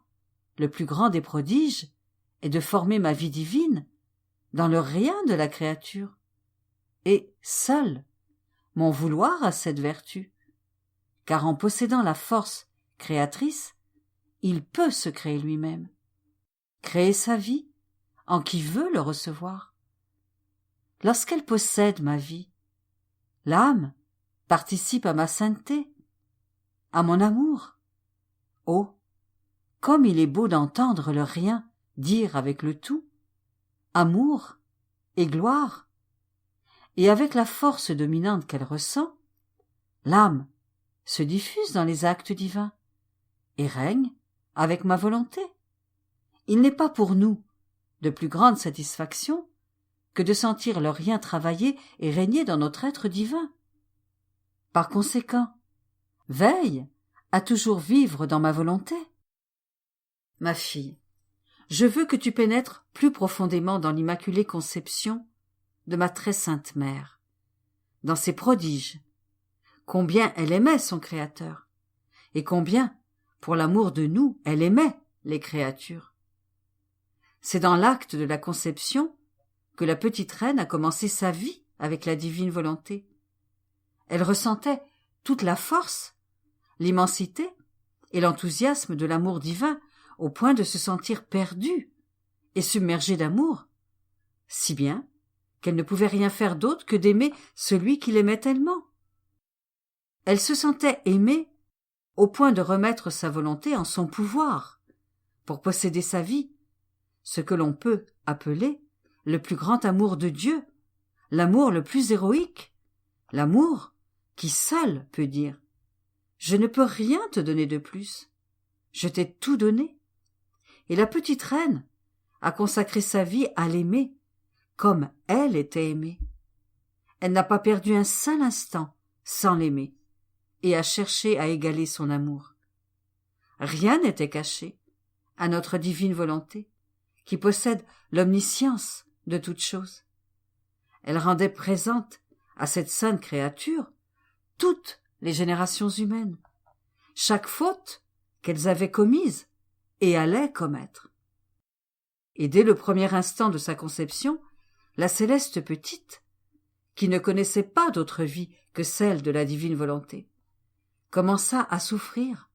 le plus grand des prodiges est de former ma vie divine dans le rien de la créature, et seul mon vouloir a cette vertu, car en possédant la force créatrice, il peut se créer lui-même, créer sa vie en qui veut le recevoir. Lorsqu'elle possède ma vie, l'âme participe à ma sainteté, à mon amour. Oh, comme il est beau d'entendre le rien dire avec le tout, amour et gloire, et avec la force dominante qu'elle ressent, l'âme se diffuse dans les actes divins et règne avec ma volonté. Il n'est pas pour nous de plus grande satisfaction que de sentir le rien travailler et régner dans notre être divin. Par conséquent, veille à toujours vivre dans ma volonté. Ma fille, je veux que tu pénètres plus profondément dans l'immaculée conception de ma très sainte mère, dans ses prodiges, combien elle aimait son Créateur, et combien, pour l'amour de nous, elle aimait les créatures. C'est dans l'acte de la conception que la petite reine a commencé sa vie avec la divine volonté. Elle ressentait toute la force, l'immensité et l'enthousiasme de l'amour divin au point de se sentir perdue et submergée d'amour, si bien qu'elle ne pouvait rien faire d'autre que d'aimer celui qui l'aimait tellement. Elle se sentait aimée au point de remettre sa volonté en son pouvoir pour posséder sa vie, ce que l'on peut appeler le plus grand amour de Dieu, l'amour le plus héroïque, l'amour qui seul peut dire « Je ne peux rien te donner de plus, je t'ai tout donné ». Et la petite reine a consacré sa vie à l'aimer comme elle était aimée. Elle n'a pas perdu un seul instant sans l'aimer et a cherché à égaler son amour. Rien n'était caché à notre divine volonté, qui possède l'omniscience de toutes choses. Elle rendait présente à cette sainte créature toutes les générations humaines, chaque faute qu'elles avaient commise et allaient commettre. Et dès le premier instant de sa conception, la céleste petite, qui ne connaissait pas d'autre vie que celle de la divine volonté, commença à souffrir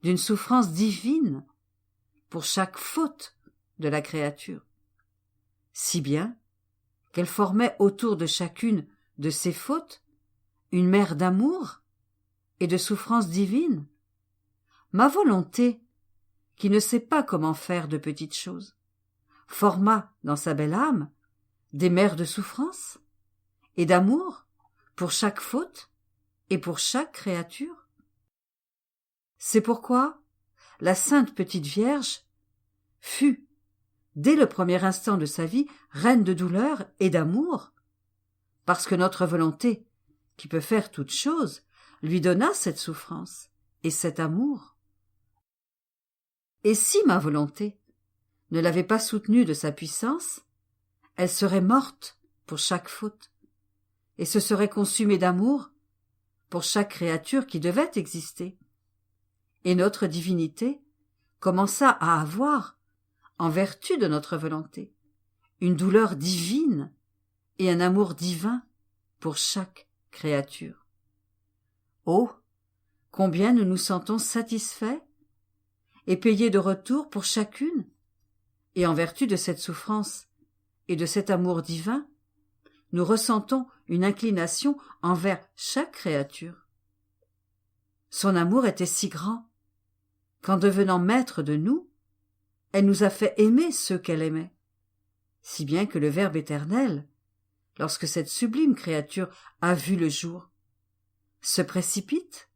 d'une souffrance divine pour chaque faute de la créature, si bien qu'elle formait autour de chacune de ces fautes une mer d'amour et de souffrance divine. Ma volonté, qui ne sait pas comment faire de petites choses, forma dans sa belle âme des mers de souffrance et d'amour pour chaque faute et pour chaque créature. C'est pourquoi la sainte petite Vierge fut, dès le premier instant de sa vie, reine de douleur et d'amour, parce que notre volonté, qui peut faire toute chose, lui donna cette souffrance et cet amour. Et si ma volonté ne l'avait pas soutenue de sa puissance, elle serait morte pour chaque faute, et se serait consumée d'amour pour chaque créature qui devait exister. Et notre divinité commença à avoir, en vertu de notre volonté, une douleur divine et un amour divin pour chaque créature. Oh, combien nous nous sentons satisfaits et payés de retour pour chacune, et en vertu de cette souffrance et de cet amour divin, nous ressentons une inclination envers chaque créature. Son amour était si grand qu'en devenant maître de nous, elle nous a fait aimer ceux qu'elle aimait, si bien que le Verbe éternel, lorsque cette sublime créature a vu le jour, se précipite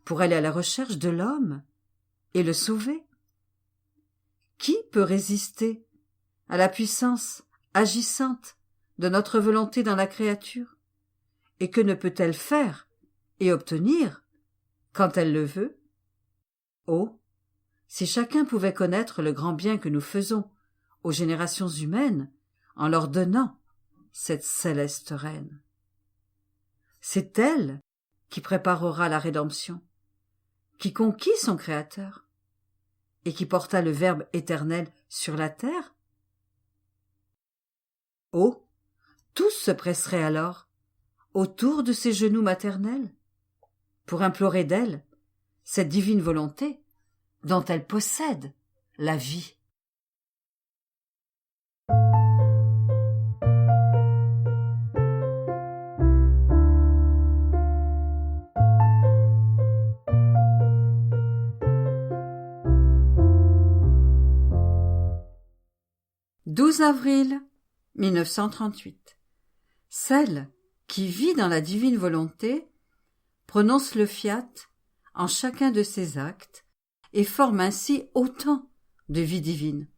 pour aller à la recherche de l'homme et le sauver. Qui peut résister à la puissance agissante de notre volonté dans la créature, et que ne peut-elle faire et obtenir quand elle le veut? Oh, si chacun pouvait connaître le grand bien que nous faisons aux générations humaines en leur donnant cette céleste reine. C'est elle qui préparera la rédemption, qui conquit son Créateur et qui porta le Verbe éternel sur la terre. Oh, tous se presseraient alors autour de ses genoux maternels pour implorer d'elle cette divine volonté dont elle possède la vie. « 12 avril 1938. Celle qui vit dans la divine volonté prononce le fiat en chacun de ses actes et forme ainsi autant de vie divine.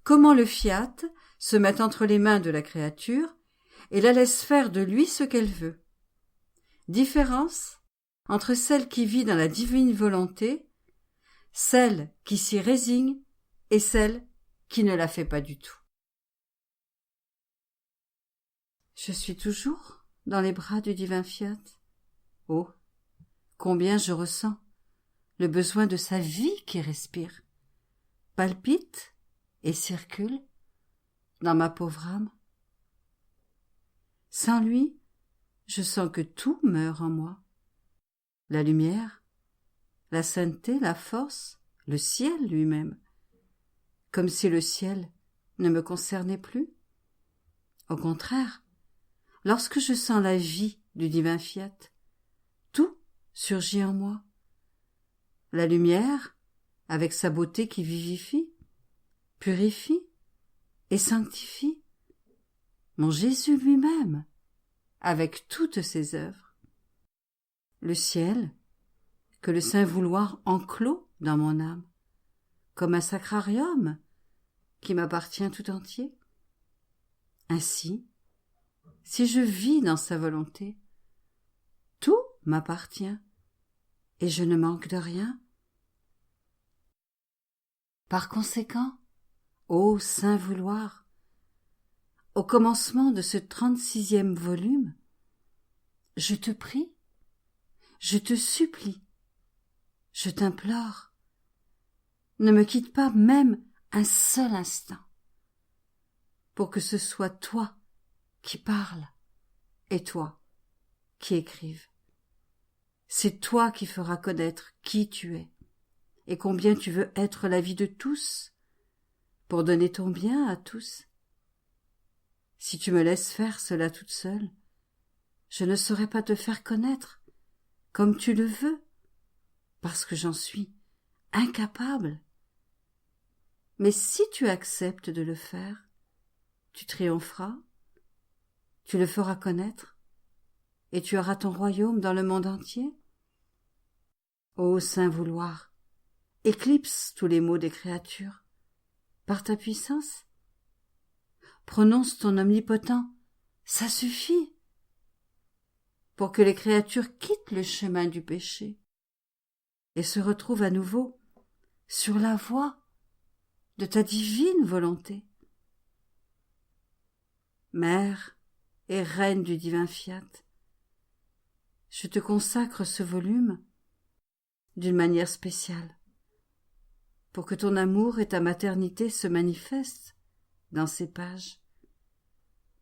Comment le fiat se met entre les mains de la créature et la laisse faire de lui ce qu'elle veut. Différence entre celle qui vit dans la divine volonté, celle qui s'y résigne et celle qui ne la fait pas du tout. Je suis toujours dans les bras du divin fiat. Oh, combien je ressens le besoin de sa vie qui respire, palpite et circule dans ma pauvre âme. Sans lui, je sens que tout meurt en moi. La lumière, la sainteté, la force, le ciel lui-même, comme si le ciel ne me concernait plus. Au contraire, lorsque je sens la vie du divin fiat, tout surgit en moi. La lumière, avec sa beauté qui vivifie, purifie et sanctifie. Mon Jésus lui-même, avec toutes ses œuvres. Le ciel, que le saint vouloir enclôt dans mon âme, comme un sacrarium qui m'appartient tout entier. Ainsi, si je vis dans sa volonté, tout m'appartient et je ne manque de rien. Par conséquent, ô saint vouloir, au commencement de ce 36e volume, je te prie, je te supplie, je t'implore, ne me quitte pas même un seul instant, pour que ce soit toi qui parles et toi qui écrives. C'est toi qui feras connaître qui tu es et combien tu veux être la vie de tous pour donner ton bien à tous. Si tu me laisses faire cela toute seule, je ne saurais pas te faire connaître comme tu le veux, parce que j'en suis incapable. Mais si tu acceptes de le faire, tu triompheras, tu le feras connaître, et tu auras ton royaume dans le monde entier. Ô saint vouloir, éclipse tous les maux des créatures, par ta puissance, prononce ton omnipotent, ça suffit pour que les créatures quittent le chemin du péché et se retrouvent à nouveau sur la voie de ta divine volonté. Mère et Reine du divin fiat, je te consacre ce volume d'une manière spéciale, pour que ton amour et ta maternité se manifestent dans ces pages,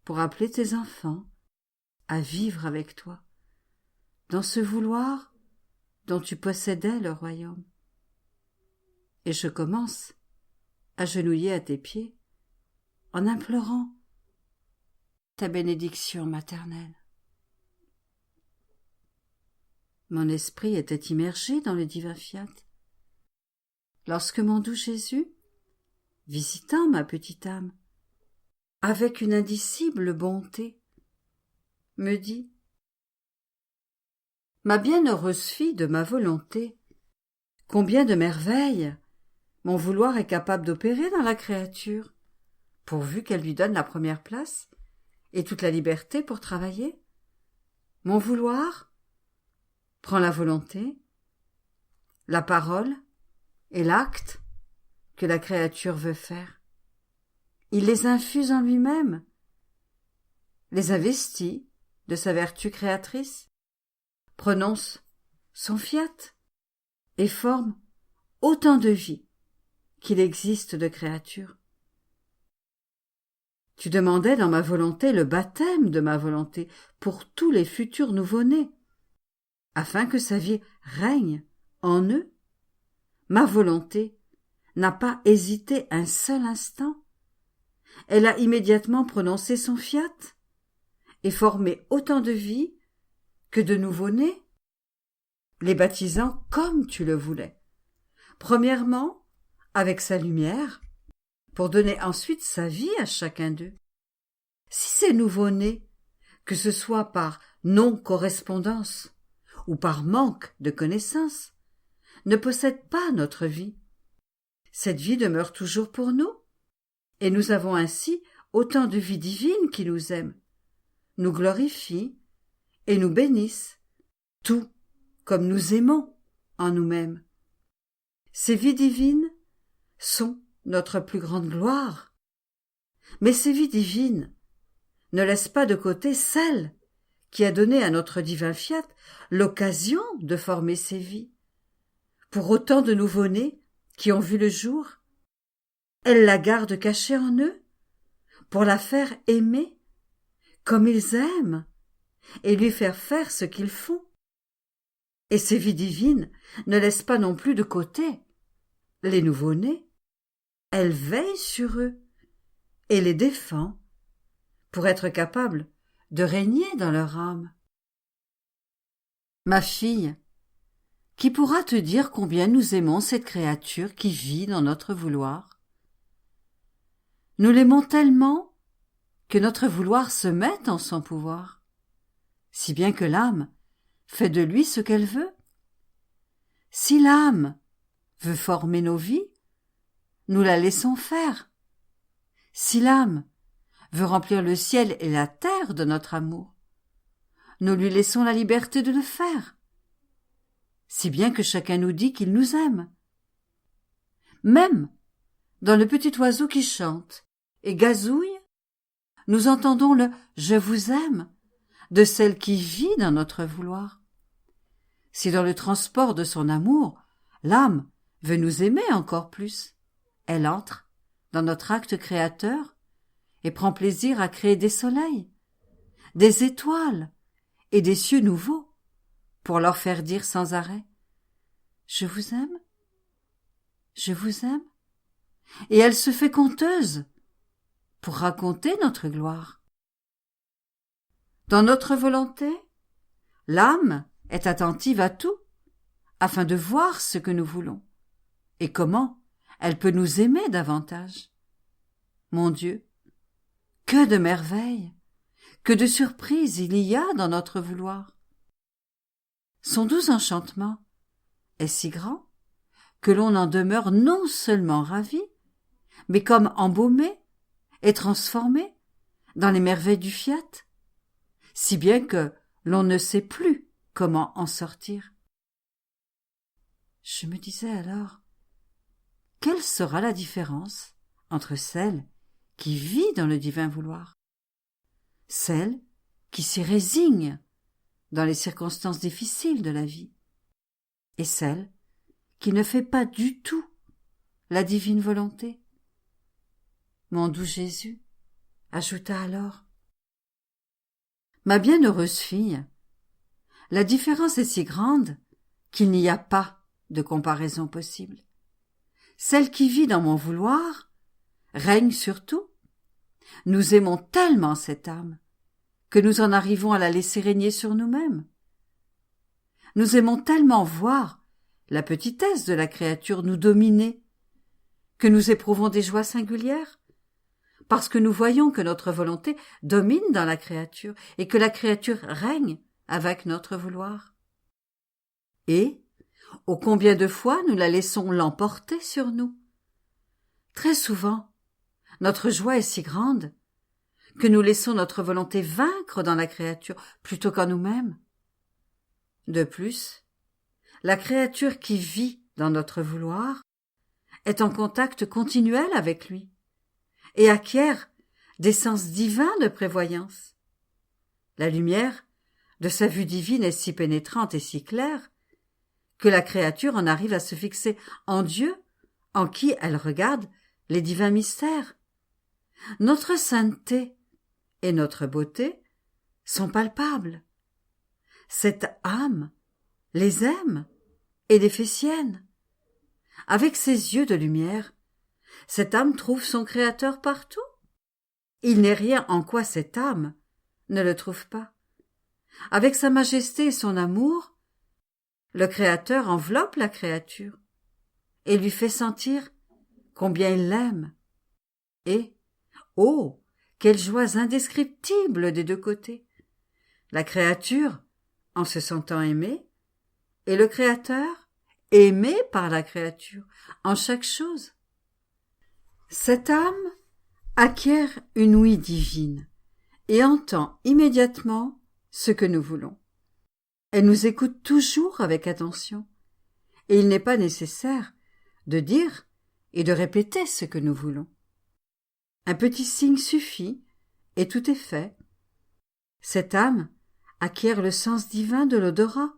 pour appeler tes enfants à vivre avec toi, dans ce vouloir dont tu possédais le royaume. Et je commence, agenouillée à tes pieds, en implorant ta bénédiction maternelle. Mon esprit était immergé dans le divin fiat, lorsque mon doux Jésus, visitant ma petite âme, avec une indicible bonté, me dit : « Ma bienheureuse fille de ma volonté, combien de merveilles mon vouloir est capable d'opérer dans la créature, pourvu qu'elle lui donne la première place et toute la liberté pour travailler. Mon vouloir prend la volonté, la parole et l'acte que la créature veut faire. Il les infuse en lui-même, les investit de sa vertu créatrice, prononce son fiat et forme autant de vie qu'il existe de créatures. Tu demandais dans ma volonté le baptême de ma volonté pour tous les futurs nouveau-nés, afin que sa vie règne en eux. Ma volonté n'a pas hésité un seul instant. Elle a immédiatement prononcé son fiat et formé autant de vie que de nouveau-nés, les baptisant comme tu le voulais. Premièrement, avec sa lumière, pour donner ensuite sa vie à chacun d'eux. Si ces nouveau-nés, que ce soit par non-correspondance ou par manque de connaissance, ne possèdent pas notre vie, cette vie demeure toujours pour nous, et nous avons ainsi autant de vie divine qui nous aime, nous glorifie et nous bénissent, tout comme nous aimons en nous-mêmes. Ces vies divines sont notre plus grande gloire, mais ces vies divines ne laissent pas de côté celle qui a donné à notre divin fiat l'occasion de former ces vies. Pour autant de nouveau-nés qui ont vu le jour, elle la garde cachée en eux pour la faire aimer comme ils aiment et lui faire faire ce qu'ils font. Et ces vies divines ne laissent pas non plus de côté les nouveau-nés. Elle veille sur eux et les défend pour être capable de régner dans leur âme. Ma fille, qui pourra te dire combien nous aimons cette créature qui vit dans notre vouloir? Nous l'aimons tellement que notre vouloir se met en son pouvoir, si bien que l'âme fait de lui ce qu'elle veut. Si l'âme veut former nos vies, nous la laissons faire. Si l'âme veut remplir le ciel et la terre de notre amour, nous lui laissons la liberté de le faire, si bien que chacun nous dit qu'il nous aime. Même dans le petit oiseau qui chante et gazouille, nous entendons le « je vous aime » de celle qui vit dans notre vouloir. Si dans le transport de son amour, l'âme veut nous aimer encore plus, elle entre dans notre acte créateur et prend plaisir à créer des soleils, des étoiles et des cieux nouveaux pour leur faire dire sans arrêt « Je vous aime, je vous aime ». Et elle se fait conteuse pour raconter notre gloire. Dans notre volonté, l'âme est attentive à tout afin de voir ce que nous voulons et comment elle peut nous aimer davantage. Mon Dieu, que de merveilles, que de surprises il y a dans notre vouloir. Son doux enchantement est si grand que l'on en demeure non seulement ravi, mais comme embaumé et transformé dans les merveilles du fiat, si bien que l'on ne sait plus comment en sortir. Je me disais alors, quelle sera la différence entre celle qui vit dans le divin vouloir, celle qui s'y résigne dans les circonstances difficiles de la vie, et celle qui ne fait pas du tout la divine volonté. Mon doux Jésus ajouta alors, ma bienheureuse fille, la différence est si grande qu'il n'y a pas de comparaison possible. Celle qui vit dans mon vouloir règne sur tout. Nous aimons tellement cette âme que nous en arrivons à la laisser régner sur nous-mêmes. Nous aimons tellement voir la petitesse de la créature nous dominer que nous éprouvons des joies singulières, parce que nous voyons que notre volonté domine dans la créature et que la créature règne avec notre vouloir. Et, ô combien de fois nous la laissons l'emporter sur nous. Très souvent, notre joie est si grande que nous laissons notre volonté vaincre dans la créature plutôt qu'en nous-mêmes. De plus, la créature qui vit dans notre vouloir est en contact continuel avec lui et acquiert des sens divins de prévoyance. La lumière de sa vue divine est si pénétrante et si claire que la créature en arrive à se fixer en Dieu, en qui elle regarde les divins mystères. Notre sainteté et notre beauté sont palpables. Cette âme les aime et les fait siennes. Avec ses yeux de lumière, cette âme trouve son Créateur partout. Il n'est rien en quoi cette âme ne le trouve pas. Avec sa majesté et son amour, le Créateur enveloppe la créature et lui fait sentir combien il l'aime. Et, oh, quelles joies indescriptibles des deux côtés! La créature, en se sentant aimée, et le Créateur, aimé par la créature, en chaque chose. Cette âme acquiert une ouïe divine et entend immédiatement ce que nous voulons. Elle nous écoute toujours avec attention, et il n'est pas nécessaire de dire et de répéter ce que nous voulons. Un petit signe suffit, et tout est fait. Cette âme acquiert le sens divin de l'odorat,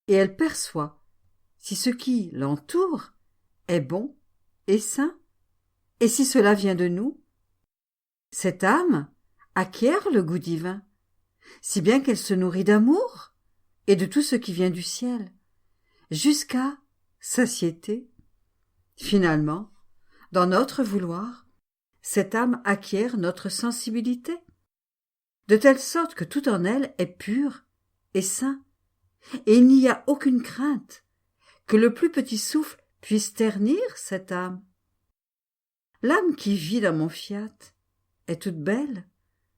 et elle perçoit si ce qui l'entoure est bon et sain, et si cela vient de nous. Cette âme acquiert le goût divin, si bien qu'elle se nourrit d'amour et de tout ce qui vient du ciel, jusqu'à satiété. Finalement, dans notre vouloir, cette âme acquiert notre sensibilité, de telle sorte que tout en elle est pur et sain, et il n'y a aucune crainte que le plus petit souffle puisse ternir cette âme. L'âme qui vit dans mon fiat est toute belle,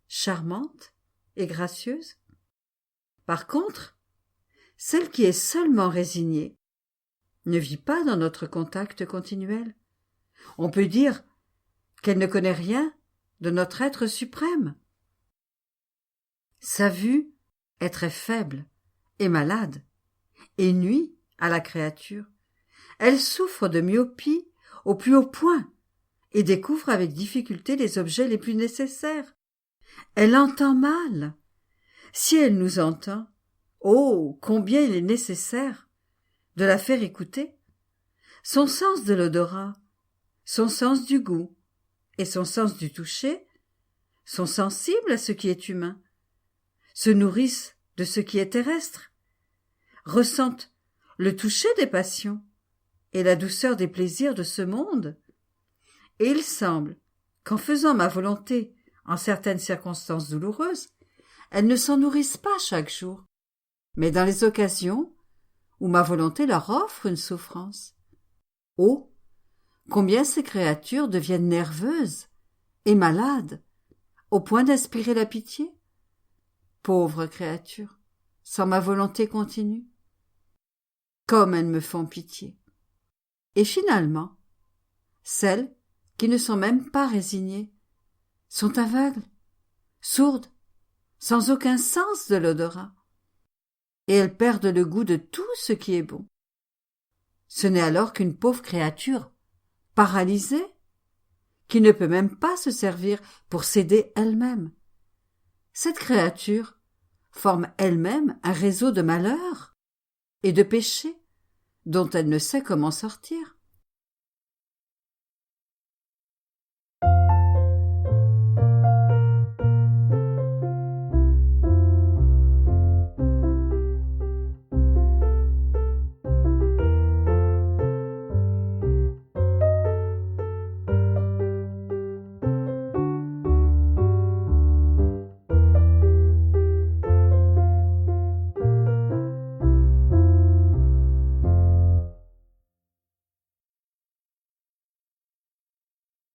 charmante et gracieuse. Par contre, celle qui est seulement résignée ne vit pas dans notre contact continuel. On peut dire qu'elle ne connaît rien de notre être suprême. Sa vue est très faible et malade, et nuit à la créature. Elle souffre de myopie au plus haut point, et découvre avec difficulté les objets les plus nécessaires. Elle entend mal. Si elle nous entend, oh, combien il est nécessaire de la faire écouter. Son sens de l'odorat, son sens du goût et son sens du toucher sont sensibles à ce qui est humain, se nourrissent de ce qui est terrestre, ressentent le toucher des passions et la douceur des plaisirs de ce monde. Et il semble qu'en faisant ma volonté en certaines circonstances douloureuses, elles ne s'en nourrissent pas chaque jour, mais dans les occasions où ma volonté leur offre une souffrance. Oh, combien ces créatures deviennent nerveuses et malades, au point d'inspirer la pitié. Pauvres créatures, sans ma volonté continue. Comme elles me font pitié. Et finalement, celles qui ne sont même pas résignées sont aveugles sourdes, sans aucun sens de l'odorat, et elles perdent le goût de tout ce qui est bon. Ce n'est alors qu'une pauvre créature, paralysée, qui ne peut même pas se servir pour s'aider elle-même. Cette créature forme elle-même un réseau de malheurs et de péchés dont elle ne sait comment sortir.